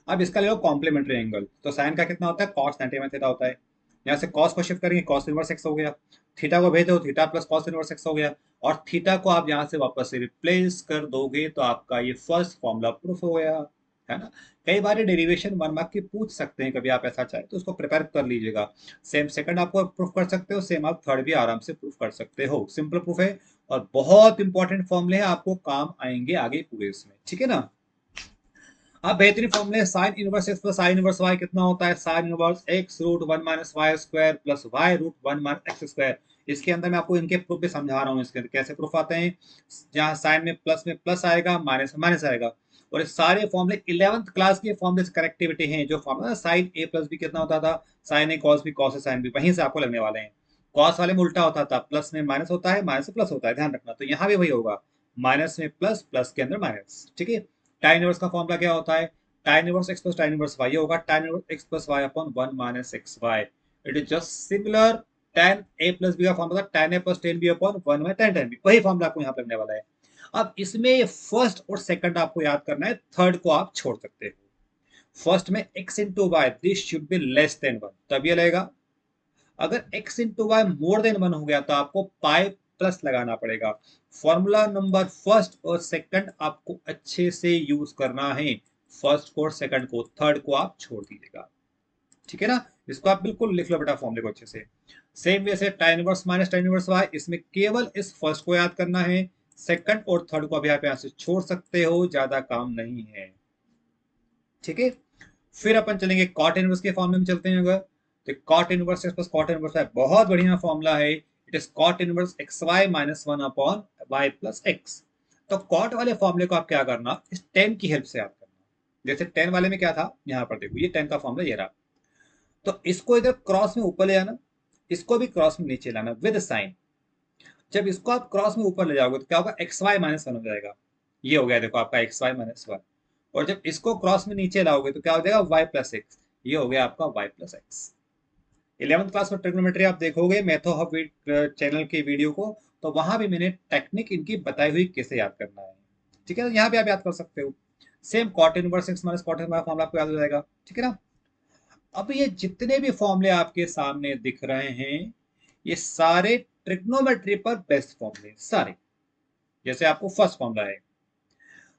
अब इसका ले लो कॉम्प्लीमेंट्री एंगल, तो साइन का कितना होता है? कॉस 90 थीटा होता है। यहाँ से कॉस को शिफ्ट करेंगे, कॉस इनवर्स एक्स हो गया। थीटा को भेजो, theta plus cos inverse x हो गया। और थीटा को आप यहाँ से वापस से रिप्लेस कर दोगे तो आपका ये फर्स्ट फॉर्मूला प्रूफ हो गया, है ना। कई बार डेरिवेशन 1 मार्क की पूछ सकते हैं, कभी आप ऐसा चाहे तो उसको प्रिपेयर कर लीजिएगा। सेम सेकंड आपको प्रूफ कर सकते हो, सेम आप थर्ड भी आराम से प्रूफ कर सकते हो। सिंपल प्रूफ है और बहुत इंपॉर्टेंट फॉर्मूले हैं, आपको काम आएंगे आगे पूरे इसमें, ठीक है ना। अब बेहतरीन फॉर्मूले, sine inverse x plus sine inverse y कितना होता है? Sine inverse x root 1 minus y square plus y root 1 minus x square. इसके अंदर मैं आपको इनके प्रूफ भी समझा रहा हूँ, इसके अंदर कैसे प्रूफ आते हैं। जहाँ साइन में प्लस आएगा, माइनस में माइनस आएगा। और ये सारे फॉर्मूले 11th क्लास के फॉर्मूले करेक्टिविटी हैं। जो फॉर्मूला साइन ए प्लस बी कितना होता था? Sign A cos B, cos A sine B, वहीं से आपको लगने वाले हैं। कॉस वाले में उल्टा होता था, प्लस में माइनस होता है, माइनस में प्लस होता है, ध्यान रखना। तो यहाँ भी वही होगा, माइनस में प्लस, प्लस के अंदर माइनस, ठीक है। tan इनवर्स का फॉर्मूला क्या होता है? tan inverse x plus tan inverse y होगा, tan inverse x plus y upon 1 minus xy। It is just similar tan a plus b का formula tan a plus tan b upon 1 by tan b, वही formula आपको यहाँ पे लगने वाला है। अब इसमें फर्स्ट और सेकंड आपको याद करना है, थर्ड को आप छोड़ सकते हो। फर्स्ट में x into y, this should be less than 1, तब ये लगेगा। अगर x into y more than 1 हो गया तो आपको पाई प्लस लगाना पड़ेगा। फॉर्मूला नंबर फर्स्ट और सेकंड आपको अच्छे से यूज करना है। फर्स्ट को और सेकंड को, थर्ड को आप छोड़ दीजिएगा, ठीक है ना। इसको आप बिल्कुल लिख लो बेटा फॉर्मूले को अच्छे से। सेम वे से tan inverse minus tan inverse y, इसमें केवल इस फर्स्ट को याद करना है, सेकंड और थर्ड को अभी आप यहां से छोड़ सकते हो, ज्यादा काम नहीं है, ठीक है। फिर अपन चलेंगे कॉट इनवर्स के फॉर्मूले में चलते हैं। अगर तो cot inverse x plus cot inverse y बहुत बढ़िया फॉर्मूला है। It is cot inverse x y minus 1 upon y plus x. तो कॉट वाले फॉर्मूले को आप क्या करना, इस टेन की हेल्प से याद करना। जैसे टेन वाले में क्या था, यहाँ पर देखो, ये टेन का फॉर्मूला ये रहा। तो इसको इधर क्रॉस में ऊपर ले जाना, इसको भी क्रॉस में नीचे लाना विद साइन। जब इसको आप क्रॉस में ऊपर ले जाओगे तो क्या होगा? एक्स वाई माइनस 1 हो जाएगा। ये हो गया देखो आपका एक्स वाई माइनस 1। और जब इसको क्रॉस में नीचे लाओगे तो क्या हो जाएगा? Y plus x. ये हो गया आपका y plus x. 11th class में ट्रिग्नोमेट्री आप देखोगे मैथो हब चैनल के वीडियो को, तो वहां भी मैंने टेक्निक इनकी बताई हुई कैसे याद करना है, ठीक है। यहाँ भी आप याद कर सकते हो। Same cot inverse x minus cot inverse formula आपको याद हो जाएगा, ठीक है ना। अब ये जितने भी फॉर्मूले आपके सामने दिख रहे हैं, ये सारे ट्रिग्नोमेट्री पर बेस्ट फॉर्मूले सारे। जैसे आपको फर्स्ट फॉर्मूला है,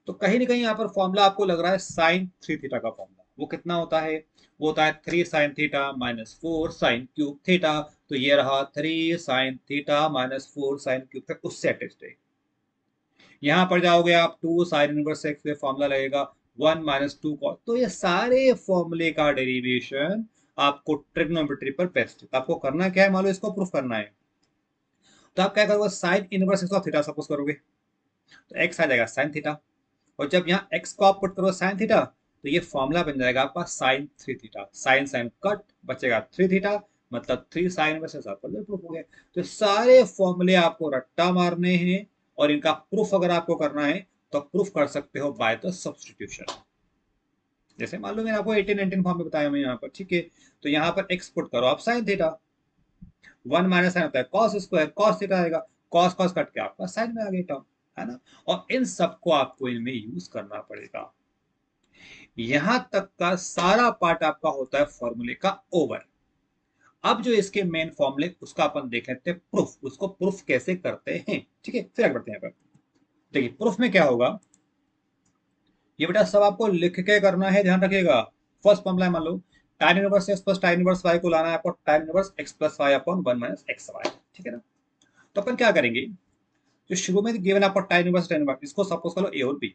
तो कहीं ना कहीं यहाँ पर फॉर्मूला आपको लग रहा है साइन 3 थीटा का फॉर्मूला, वो कितना होता है? वो होता है 3 sine theta minus 4 sine cube theta. तो ये रहा 3 sine theta minus 4 sine cube theta, उससे अटेस्ट है। यहाँ पर जाओगे आप 2 साइन इनवर्स एक्स में फॉर्मूला लगेगा 1 माइनस 2 कॉस। तो ये सारे फॉर्मूले का डेरिवेशन आपको ट्रिग्नोमेट्री पर बेस्ट है। तो आपको करना क्या है मालूम, इसको प्रूफ करना है। तो आप क्या करोगे? Sign inverse x of theta suppose करोगे, तो एक्स आ जाएगा साइन थीटा। और जब यहाँ x को आप पुट करो साइन थीटा, तो ये फॉर्मूला बन जाएगा आपका sine 3 theta. Sine sine cut, बचेगा 3 थीटा, मतलब 3 साइन वर्सेस आपका प्रूफ हो गया। तो सारे फॉर्मूले आपको रट्टा मारने हैं, और इनका प्रूफ अगर आपको करना है तो प्रूफ कर सकते हो बाय द सब्स्टिट्यूशन। जैसे मान लो मैंने आपको 18 19 फॉर्म में बताया मैं यहाँ पर, ठीक है। तो यहाँ पर x पुट करो आप साइन थीटा, 1 माइनस साइन होता है कॉस स्क्वायर, कॉस थीटा आएगा, कॉस कॉस कट के आपका साइन में आ गई टर्म। है ना। और इन सबको आपको इनमें यूज करना पड़ेगा। यहां तक का सारा पार्ट आपका होता है फॉर्मूले का ओवर। अब जो इसके मेन फॉर्मूले उसका अपन देख लेते हैं प्रूफ, उसको प्रूफ कैसे करते हैं। ठीक है, फिर आगे बढ़ते हैं। यहाँ पर देखिए प्रूफ में क्या होगा, ये बेटा सब आपको लिख के करना है, ध्यान रखिएगा। फर्स्ट फॉर्मूला मान लो tan inverse x plus tan inverse y को लाना है आपको tan inverse x plus y upon 1 minus x y. ठीक है ना। तो अपन क्या करेंगे, जो शुरू में गिवन आपको tan इनवर्स इसको सपोज करो ए और बी,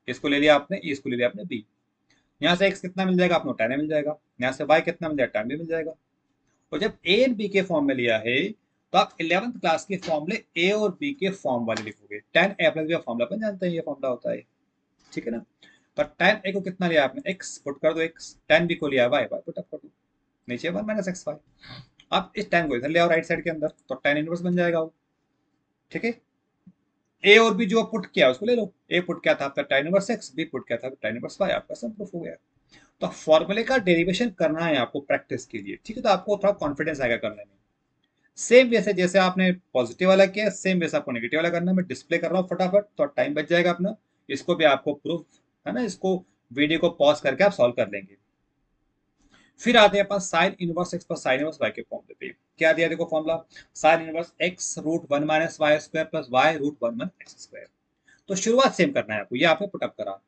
इसको ले लिया आपने, इसको ले लिया आपने बी। यहाँ से एक्स कितना मिल जाएगा आपको, tan मिल जाएगा। यहाँ से वाई कितना मिल जाएगा, tan भी मिल जाएगा। और जब ए एंड बी के फॉर्म में लिया है तो आप 11th क्लास के फॉर्मूले ए और बी के फॉर्म वाले लिखोगे। tan a प्लस बी का फॉर्मूला अपन जानते हैं, ये फॉर्मूला होता है। ठीक है ना। तो tan a को कितना लिया आपने, x पुट कर दो x, tan b को लिया y, y पुट अप कर दो, नीचे 1 माइनस एक्स वाई। अब इस tan को इधर ले आओ राइट साइड के अंदर, तो tan इनवर्स बन जाएगा वो। ठीक है। a और b जो पुट किया उसको ले लो, a पुट किया था आपका tan inverse x, b put किया था tan इनवर्स y, आपका सब प्रूफ हो गया। तो फॉर्मूले का डेरिवेशन करना है आपको प्रैक्टिस के लिए। ठीक है, तो आपको थोड़ा कॉन्फिडेंस आएगा करने में। सेम वैसे जैसे आपने पॉजिटिव वाला किया, सेम वैसे आपको नेगेटिव वाला करना। मैं डिस्प्ले कर रहा हूँ फटाफट, तो टाइम बच जाएगा अपना। इसको भी आपको प्रूफ, है ना, इसको वीडियो को पॉज करके आप सॉल्व कर लेंगे। फिर आते हैं अपन sine inverse x plus sine inverse y के फॉर्मूले पे। क्या दिया देखो formula, sine inverse x root 1 minus y square plus y root 1 minus x square. तो शुरुआत सेम करना है आपको, ये आपने पुटअप करा।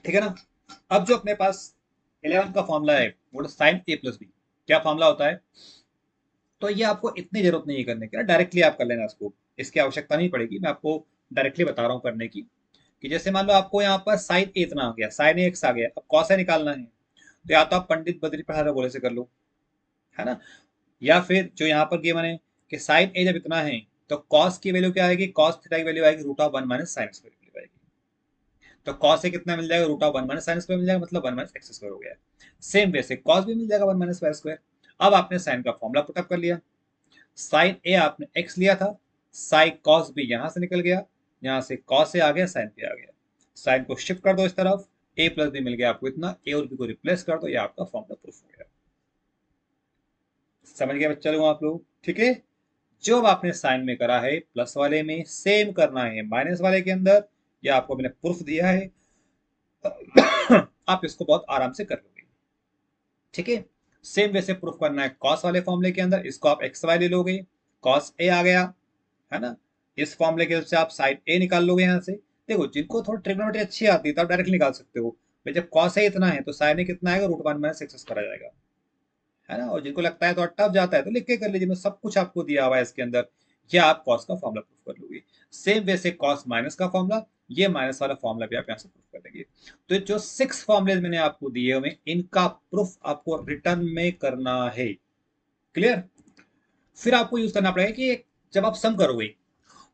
ठीक है ना। अब जो अपने पास 11 का फॉर्मूला है वो साइन ए प्लस बी, क्या फॉर्मूला होता है। तो ये आपको इतनी जरूरत नहीं है करने की, डायरेक्टली आप कर लेना इसको, इसकी आवश्यकता नहीं पड़ेगी। मैं आपको डायरेक्टली बता रहा हूँ करने की। कि जैसे मान लो आपको यहाँ पर साइन ए इतना आ गया, साइन ए एक्स आ गया, अब कॉस ए निकालना है, तो या तो आप पंडित बद्री प्रसाद बोले से कर लो, है ना। या फिर जो यहाँ पर गिवन है कि साइन ए जब इतना है तो कॉस की वैल्यू क्या आएगी, कॉस थीटा की वैल्यू आएगी root of 1 minus sine square की वैल्यू आएगी। तो कॉस ए कितना मिल जाएगा, root of 1 minus sine square मिल जाएगा, मतलब 1 माइनस एक्स स्क्वायर हो गया। सेम वैसे कॉस भी मिल जाएगा 1 माइनस वाई स्क्वायर। अब आपने साइन का फॉर्मूला पुटअप कर लिया, साइन ए आपने एक्स लिया था, साइन कॉस बी यहां से निकल गया, यहां से कॉस ए आ गया, साइन बी आ गया। साइन को शिफ्ट कर दो इस तरफ, ए प्लस बी मिल गया आपको इतना, ए और बी को रिप्लेस कर दो, ये आपका फॉर्मूला प्रूफ हो गया। समझ गए बच्चा लोग आप लोग। ठीक है। जो अब आपने साइन में करा है प्लस वाले में सेम करना है माइनस वाले के अंदर, ये आपको मैंने प्रूफ दिया है। आप इसको बहुत आराम से कर लोगे। ठीक है। सेम वैसे प्रूफ करना है कॉस वाले फॉर्मूले के अंदर, इसको आप एक्स वाई ले लोगे, कॉस ए आ गया, है ना। इस फॉर्मूले के हेल्प से आप साइन ए निकाल लोगे यहाँ से। देखो जिनको थोड़ी ट्रिग्नोमेट्री अच्छी आती है तो आप डायरेक्ट निकाल सकते हो। भाई जब कॉस ए इतना है तो साइन ए कितना आएगा, रूट 1 माइनस एक्स करा जाएगा, है ना। और जिनको लगता है तो टफ जाता है तो लिख के कर लीजिए, मैं सब कुछ आपको दिया हुआ है इसके अंदर। या आप कॉस का फॉर्मूला प्रूफ कर लोगे। सेम वैसे कॉस माइनस का फॉर्मूला, ये माइनस वाला फॉर्मूला भी आप यहाँ से प्रूफ कर देंगे। तो जो 6 फॉर्मूले मैंने आपको दिए हुए इनका प्रूफ आपको रिटर्न में करना है। क्लियर। फिर आपको यूज करना पड़ेगा कि जब आप सम करोगे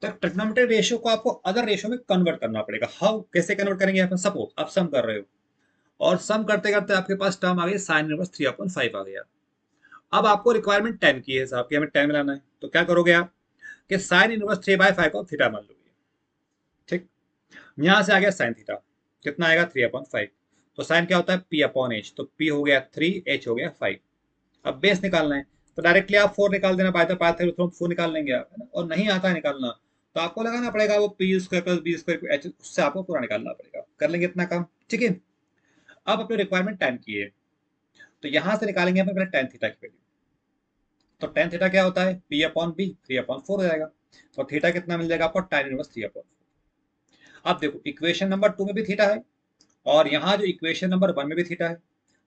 तो ट्रिग्नोमेट्रिक रेशियो को आपको अदर रेशियो में कन्वर्ट करना पड़ेगा। हाउ, कैसे कन्वर्ट करेंगे अपन, सपोज आप सम कर रहे हो और सम करते करते आपके पास टर्म आ गई साइन इनवर्स 3/5 आ गया। अब आपको रिक्वायरमेंट 10 की है साहब, कि हमें 10 मिलाना है, तो क्या करोगे आप कि साइन इनवर्स 3/5 को थीटा मान लोगे। ठीक। यहां से आ गया साइन थीटा, कितना आएगा 3/5। तो साइन क्या होता है पी अपॉन एच, तो पी हो गया 3, एच हो गया 5। अब बेस निकालना है तो डायरेक्टली आप 4 निकाल देना, बाय द पाथ है तो 4 निकाल लेंगे आप, है ना। और नहीं आता है निकालना तो आपको लगाना पड़ेगा वो P square plus B square H, उससे आपको पूरा निकालना पड़ेगा। कर लेंगे इतना काम। ठीक है। अब अपनी रिक्वायरमेंट टाइम की है, तो यहां से निकालेंगे अपन पहले टेन थीटा की वैल्यू। तो टेन थीटा क्या होता है, पी अपॉन बी, 3/4 हो जाएगा। तो थीटा कितना मिल जाएगा आपको, tan इनवर्स 3/4। अब देखो इक्वेशन नंबर 2 में भी थीटा है और यहाँ जो इक्वेशन नंबर 1 में भी थीटा है,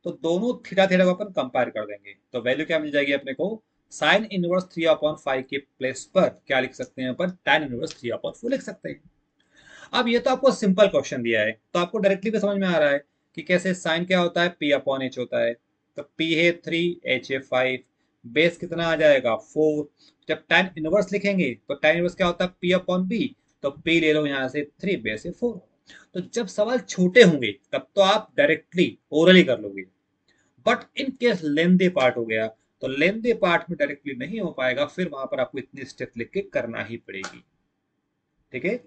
तो दोनों थीटा थीटा को अपन कंपेयर कर देंगे तो वैल्यू क्या मिल जाएगी अपने को, साइन इनवर्स 3/5 के प्लेस पर क्या लिख सकते हैं अपन, tan इनवर्स 3/4 लिख सकते हैं। अब ये तो आपको सिंपल क्वेश्चन दिया है तो आपको डायरेक्टली भी समझ में आ रहा है कि कैसे साइन क्या होता है, पी अपॉन एच होता है। तो पी है 3, एच है 5, बेस कितना आ जाएगा 4। जब tan इनवर्स लिखेंगे तो tan इनवर्स क्या होता है पी अपॉन बी, तो पी ले लो यहाँ से 3, बेस है 4। तो जब सवाल छोटे होंगे तब तो आप डायरेक्टली ओरली कर लोगे, but in case lengthy part हो गया तो लेंदी पार्ट में डायरेक्टली नहीं हो पाएगा, फिर वहां पर आपको इतनी स्टेप लिख के करना ही पड़ेगी। ठीक है।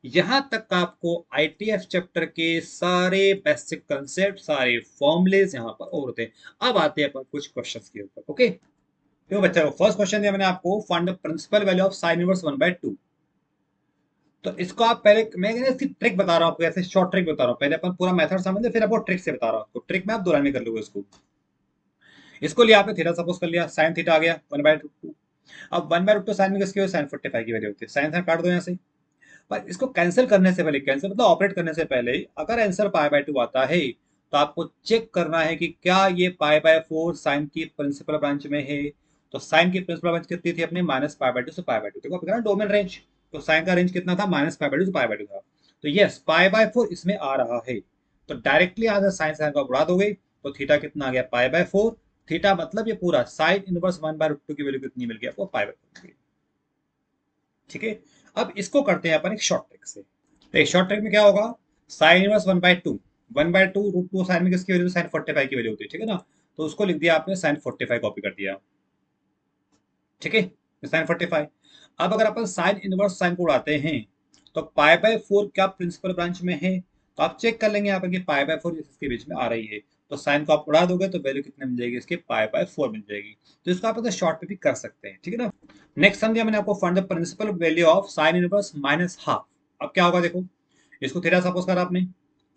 यहां तक आपको आईटीएफ चैप्टर के सारे बेसिक कंसेप्ट, सारे फॉर्मूलेज यहां पर और होते हैं। अब आते हैं अपन कुछ क्वेश्चंस के ऊपर। ओके। देखो बच्चा को फर्स्ट क्वेश्चन दिया मैंने आपको, find the principal value of sine inverse 1/2। तो इसको आप पहले, मैं इसकी ट्रिक बता रहा हूँ आपको, ऐसे शॉर्ट ट्रिक बता रहा हूँ, पहले अपन पूरा मेथड समझे फिर आपको ट्रिक से बता रहा हूँ। तो ट्रिक में आप दो लाइन में कर लोगे इसको। इसको लिया आपने थीटा सपोज कर लिया, साइन थीटा आ गया 1/2। अब 1/2 साइन में किसकी वजह, साइन 45 की वैल्यू होती है, साइन साइन काट दो यहाँ से। पर इसको कैंसिल करने से पहले, कैंसिल मतलब ऑपरेट करने से पहले, अगर आंसर π/2 आता है तो आपको चेक करना है कि क्या ये π/4 साइन की प्रिंसिपल ब्रांच में है। तो साइन की प्रिंसिपल ब्रांच कितनी थी अपनी, -π/2 से π/2। देखो आपका डोमेन रेंज, तो साइन का रेंज कितना था, -π/2 से π/2 था। तो यस π/4 इसमें आ रहा है। तो डायरेक्टली आधा साइन साइन का उड़ा दोगे तो थीटा कितना आ गया, π/4। थीटा मतलब ये पूरा साइन इनवर्स 1/2 की वैल्यू कितनी मिल गई आपको, π/4। ठीक है। अब इसको करते हैं अपन एक शॉर्ट ट्रिक से। तो एक शॉर्ट ट्रिक में क्या होगा, साइन इनवर्स 1/2, 1/2 √2 साइन में किसकी वैल्यू, साइन 45 की वैल्यू होती है, ठीक है ना। तो उसको लिख दिया आपने, साइन 45 कॉपी कर दिया, ठीक है, साइन 45। अब अगर अपन साइन इनवर्स साइन को उड़ाते हैं तो π/4 क्या प्रिंसिपल ब्रांच में है, तो आप चेक कर लेंगे यहाँ पर कि π/4 इसके बीच में आ रही है। तो साइन को आप उड़ा दोगे तो वैल्यू कितने मिल जाएगी इसके, π/4 मिल जाएगी। तो इसको आप शॉर्ट पे भी कर सकते हैं, ठीक है ना। नेक्स्ट सम दिया मैंने आपको, find the principal value of sine inverse -½ अब क्या होगा देखो, इसको थीटा सपोज करा आपने,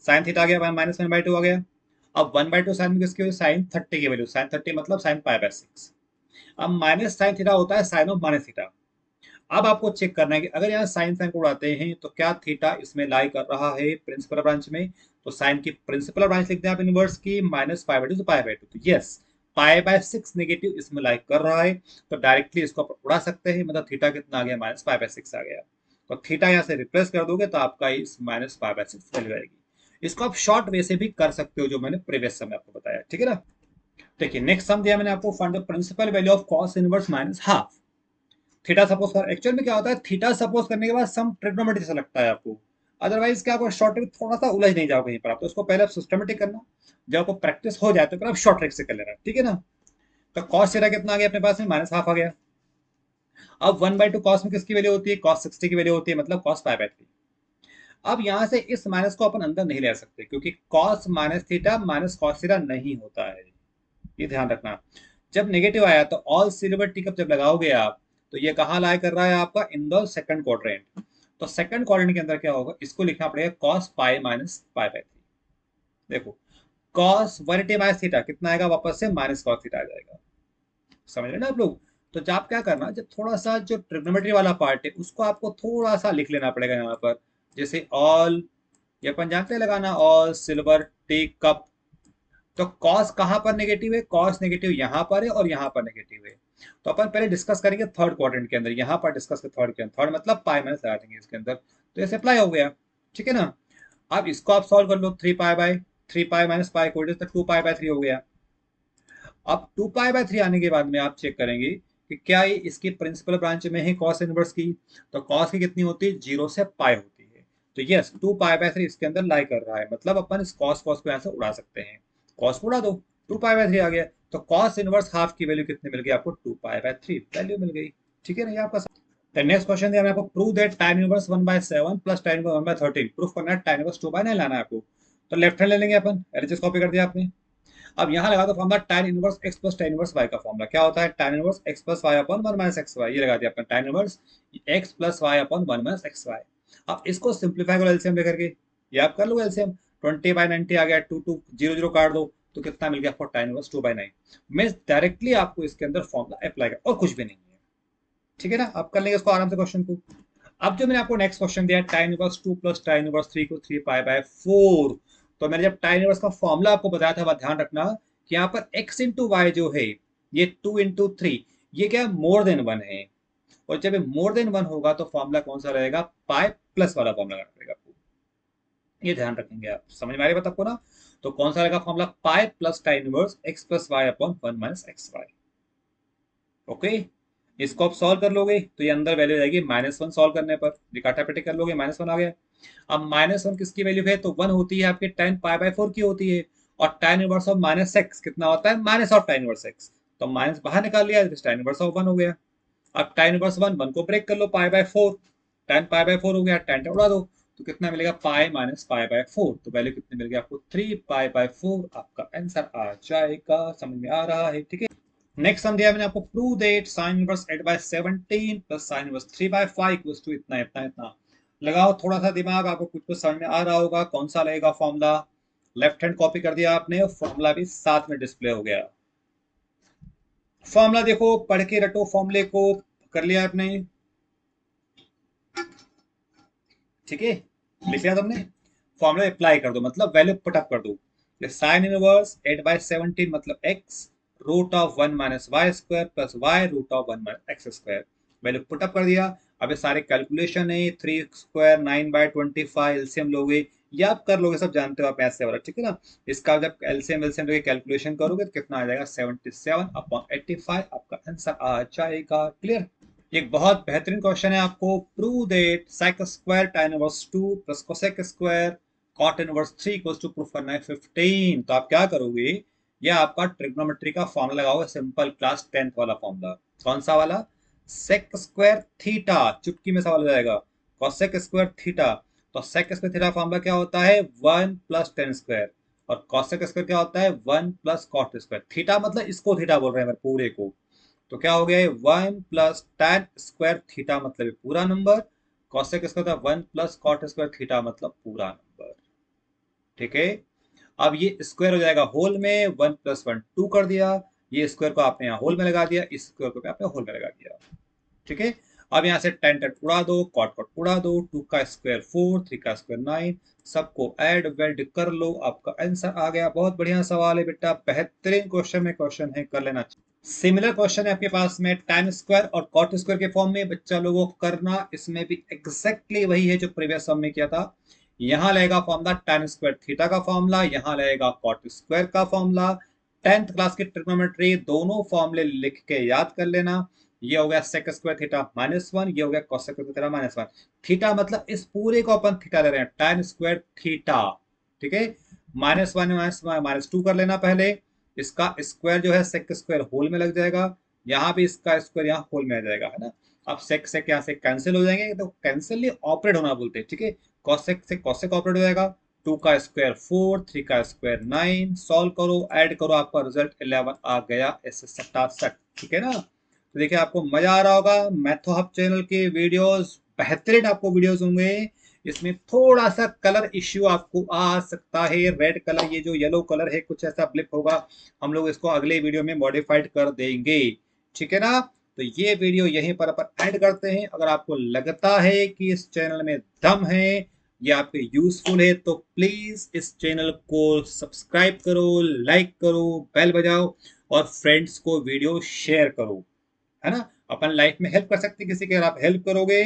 साइन थीटा आ गया, -1/2 आ गया। अब 1/2 साइन में किसकी वैल्यू, साइन 30 की वैल्यू, साइन 30 मतलब साइन π/6। अब माइनस साइन थीटा होता है साइन ऑफ माइनस थीटा। अब आपको चेक करना है कि अगर यहाँ साइन साइन को उड़ाते हैं तो क्या थीटा इसमें लाई कर रहा है प्रिंसिपल ब्रांच में। तो साइन की प्रिंसिपल ब्रांच लिखते हैं आप इनवर्स की, -π/2 से π/2। तो यस, π/6 नेगेटिव इसमें लाई कर रहा है। तो डायरेक्टली इसको आप उड़ा सकते हैं, मतलब थीटा कितना आ गया, -π/6 आ गया। तो थीटा यहाँ से रिप्लेस कर दोगे तो आपका इस -π/6 वैल्यू आएगी। इसको आप शॉर्ट वे से भी कर सकते हो, जो मैंने प्रीवियस समय आपको बताया, ठीक है ना। देखिए नेक्स्ट सम दिया मैंने आपको, find the principal value of cos inverse -½ theta suppose कर। एक्चुअल में क्या होता है, थीटा सपोज करने के बाद सम ट्रिग्नोमेट्री से लगता है आपको, अदरवाइज क्या आपको शॉर्ट ट्रिक थोड़ा सा उलझ नहीं जाओगे यहीं पर आप। तो उसको पहले आप सिस्टमेटिक करना, जब आपको प्रैक्टिस हो जाए तो फिर आप शॉर्ट ट्रिक से कर लेना, ठीक है ना। तो कॉस थीटा कितना आ गया अपने पास में, -½ आ गया। अब 1/2 कॉस में किसकी वैल्यू होती है, cos 60 की वैल्यू होती है, मतलब cos π/3। अब यहां से इस माइनस को अपन अंदर नहीं ले सकते, क्योंकि cos -θ माइनस cos थीटा नहीं होता है, ये ध्यान रखना। जब नेगेटिव आया तो ऑल सिल्वर टिकअप जब लगाओगे आप, तो ये कहाँ लाई कर रहा है आपका, इन द सेकंड क्वाड्रेंट। तो सेकंड क्वाड्रेंट के अंदर क्या होगा, इसको लिखना पड़ेगा cos π - π/3। देखो cos 180 माइनस थीटा कितना आएगा, वापस से -cos थीटा आ जाएगा। समझ रहे ना आप लोग। तो जब आप क्या करना, जब थोड़ा सा जो ट्रिग्नोमेट्री वाला पार्ट है उसको आपको थोड़ा सा लिख लेना पड़ेगा यहाँ पर। जैसे ऑल, ये अपन जानते हैं लगाना, ऑल सिल्वर टी कप। तो कॉस कहां पर नेगेटिव है, कॉस नेगेटिव यहां पर है और यहां पर नेगेटिव है। तो अपन पहले डिस्कस करेंगे थर्ड क्वाड्रेंट के अंदर, यहां पर डिस्कस कर थर्ड के अंदर, थर्ड मतलब पाई माइनस लगा देंगे इसके अंदर। तो ऐसे अप्लाई हो गया, ठीक है ना। अब इसको आप सॉल्व कर लो, 3π/3π माइनस पाई को 2π/3 हो गया। अब 2π/3 आने के बाद में आप चेक करेंगे कि क्या ये इसकी प्रिंसिपल ब्रांच में है कॉस इनवर्स की। तो कॉस की कितनी होती है, 0 से पाई होती है। तो यस 2π/3 इसके अंदर लाई कर रहा है, मतलब अपन इस कॉस कॉस को यहाँ से उड़ा सकते हैं। कॉस को उड़ा दो, 2π/3 आ गया। तो कॉस इनवर्स हाफ की वैल्यू कितनी मिल गई आपको, 2π/3 वैल्यू मिल गई, ठीक है ना। ये आपका नेक्स्ट क्वेश्चन दिया आपको, prove that tan inverse 1/7 plus tan inverse 1/13। Proof करना है tan इनवर्स 2/9 लाना है आपको। तो लेफ्ट हैंड ले लेंगे अपन, एलएचएस कॉपी कर दिया आपने। अब यहाँ लगा दो formula tan inverse x plus tan inverse y का फॉर्मूला क्या होता है, tan inverse x plus y upon 1 minus x y. ये लगा दिया अपन, tan inverse x plus y upon 1 minus x y. अब इसको सिंप्लीफाई करो एलसीएम लेकर के, ये आप कर लो एलसीएम। 20/90 आ गया, 2 2 0 0 काट दो तो कितना मिल गया आपको, tan इनवर्स 2/9। मैं डायरेक्टली आपको इसके अंदर फॉर्मूला अप्लाई कर, और कुछ भी नहीं है, ठीक है ना। आप कर लेंगे इसको आराम से क्वेश्चन को। अब जो मैंने आपको नेक्स्ट क्वेश्चन दिया, tan inverse 2 plus tan inverse 3 को 3π/4। तो मैंने जब tan इनवर्स का फॉर्मूला आपको बताया था, ध्यान रखना कि यहाँ पर x इंटू वाई जो है, ये 2 इंटू 3, ये क्या है, मोर देन 1 है। और जब ये मोर देन 1 होगा तो फॉर्मूला कौन सा रहेगा, पाई प्लस वाला फॉर्मूला रहेगा आपको। ये ध्यान रखेंगे आप, समझ में आ रही बात आपको ना। तो कौन सा रहेगा formula, pi plus tan inverse x plus y upon 1 minus x y. Okay, इसको आप सॉल्व कर लोगे तो ये अंदर वैल्यू जाएगी -1। सॉल्व करने पर काटापटी कर लोगे, -1 आ गया। अब -1 किसकी वैल्यू है, तो 1 होती है आपके tan π/4 की होती है। और tan इनवर्स ऑफ -x कितना होता है, minus of tan inverse x। तो माइनस बाहर निकाल लिया, tan इनवर्स ऑफ 1 हो गया। अब tan इनवर्स 1 को ब्रेक कर लो, π/4, tan π/4 हो गया, tan उड़ा दो तो कितना मिलेगा, पाई माइनस π/4। तो वैल्यू कितनी मिल गई आपको, 3π/4 आपका आंसर आ जाएगा। समझ में आ रहा है, ठीक है। नेक्स्ट सम दिया मैंने आपको, prove that sine inverse 8/17 plus sine inverse 3/5 equals to इतना इतना इतना। लगाओ थोड़ा सा दिमाग, आपको कुछ कुछ समझ में आ रहा होगा। कौन सा लगेगा फॉर्मूला? लेफ्ट हैंड कॉपी कर दिया आपने, फॉर्मूला भी साथ में डिस्प्ले हो गया। फॉर्मूला देखो, पढ़ के रटो फॉर्मूले को। कर लिया आपने? ठीक है, लिख लिया तुमने? फॉर्मूला अप्लाई कर दो, मतलब वैल्यू पुटअप कर दो। साइन इनवर्स 8/17 मतलब x root of 1 minus y square plus y root of 1 minus x square. Value put up कर दिया। अब ये सारे कैलकुलेशन है, 3 स्क्वायर 9/25 एलसीएम लोगे, ये आप कर लोगे, सब जानते हो आप ऐसे वाला, ठीक है ना। इसका जब एलसीएम एलसीएम लोगे कैलकुलेशन करोगे तो कितना आ जाएगा? 77/85 आपका आंसर आ जाएगा। क्लियर? एक बहुत बेहतरीन क्वेश्चन है आपको, prove that sec square tan inverse 2 plus cosec square cot inverse 3 equals to, proof करना है 15। तो आप क्या करोगे? यह आपका ट्रिग्नोमेट्री का फॉर्मूला लगाओगे, सिंपल क्लास 10th वाला फॉर्मूला। कौन सा वाला? सेक स्क्वायर थीटा, चुटकी में सवाल हो जाएगा, कोसेक स्क्वायर थीटा। तो सेक स्क्वायर थीटा फॉर्मूला क्या होता है? 1 प्लस टेन स्क्वायर। और कोसेक स्क्वायर क्या होता है? 1 प्लस कॉट स्क्वायर। थीटा मतलब इसको थीटा बोल रहे हैं पूरे को। तो क्या हो गया? 1 प्लस tan स्क्वायर थीटा मतलब ये पूरा नंबर, कॉसेक स्क्वायर था 1 प्लस कॉट स्क्वायर थीटा मतलब पूरा नंबर। ठीक है, अब ये स्क्वायर हो जाएगा होल में, 1 प्लस 1 2 कर दिया। ये स्क्वायर को आपने यहाँ होल में लगा दिया, इस स्क्वायर को भी आपने होल में लगा दिया। ठीक है, अब यहाँ से टेन टेन उड़ा दो, कॉट कॉट उड़ा दो, 2 का स्क्वायर 4, 3 का स्क्वायर 9, सबको ऐड वेड कर लो, आपका आंसर आ गया। बहुत बढ़िया सवाल है बेटा, बेहतरीन क्वेश्चन में क्वेश्चन है, कर लेना। सिमिलर क्वेश्चन है आपके पास में tan स्क्वायर और कॉट स्क्वायर के फॉर्म में, बच्चा लोगों को करना। इसमें भी एग्जैक्टली वही है जो प्रीवियस सम में किया था। यहां लगेगा फॉर्मूला tan स्क्वायर थीटा का फॉर्मूला, यहां लगेगा कॉट स्क्वायर का फॉर्मूला। 10th क्लास की ट्रिग्नोमेट्री दोनों फॉर्मूले लिख के याद कर लेना। ये हो गया सेक स्क्वायर थीटा -1, ये हो गया कॉस स्क्वायर थीटा -1। थीटा मतलब इस पूरे को अपन थीटा ले रहे हैं, tan स्क्वायर थीटा। ठीक है, -1 -2 कर लेना पहले। इसका स्क्वायर जो है सेक स्क्वायर होल में लग जाएगा, यहाँ भी इसका स्क्वायर यहाँ होल में आ जाएगा, है ना। अब सेक सेक यहाँ से कैंसिल हो जाएंगे, तो कैंसिल ऑपरेट होना बोलते हैं। ठीक है, कॉसेक से कॉसेक ऑपरेट हो जाएगा। 2 का स्क्वायर 4, 3 का स्क्वायर 9, सॉल्व करो, ऐड करो, आपका रिजल्ट 11 आ गया, ऐसे सट्टा सट। ठीक है ना। तो देखिए आपको मजा आ रहा होगा। मैथो हब चैनल के वीडियोस बेहतरीन आपको वीडियोस होंगे। इसमें थोड़ा सा कलर इश्यू आपको आ सकता है, रेड कलर, ये जो येलो कलर है कुछ ऐसा ब्लिप होगा, हम लोग इसको अगले वीडियो में मॉडिफाइड कर देंगे। ठीक है ना। तो ये वीडियो यहीं पर अपन ऐड करते हैं। अगर आपको लगता है कि इस चैनल में दम है, ये आपके यूजफुल है, तो प्लीज इस चैनल को सब्सक्राइब करो, लाइक करो, बेल बजाओ और फ्रेंड्स को वीडियो शेयर करो, है ना। अपन लाइफ में हेल्प कर सकते हैं किसी की, अगर आप हेल्प करोगे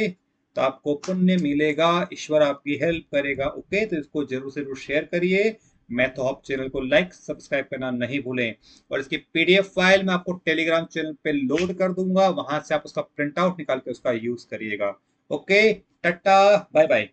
तो आपको पुण्य मिलेगा, ईश्वर आपकी हेल्प करेगा। ओके, तो इसको जरूर से जरूर शेयर करिए। मैथो हब चैनल को लाइक सब्सक्राइब करना नहीं भूलें। और इसकी पीडीएफ फाइल मैं आपको टेलीग्राम चैनल पे लोड कर दूंगा, वहां से आप उसका प्रिंट आउट निकाल के उसका यूज करिएगा। ओके, टाटा बाय बाय।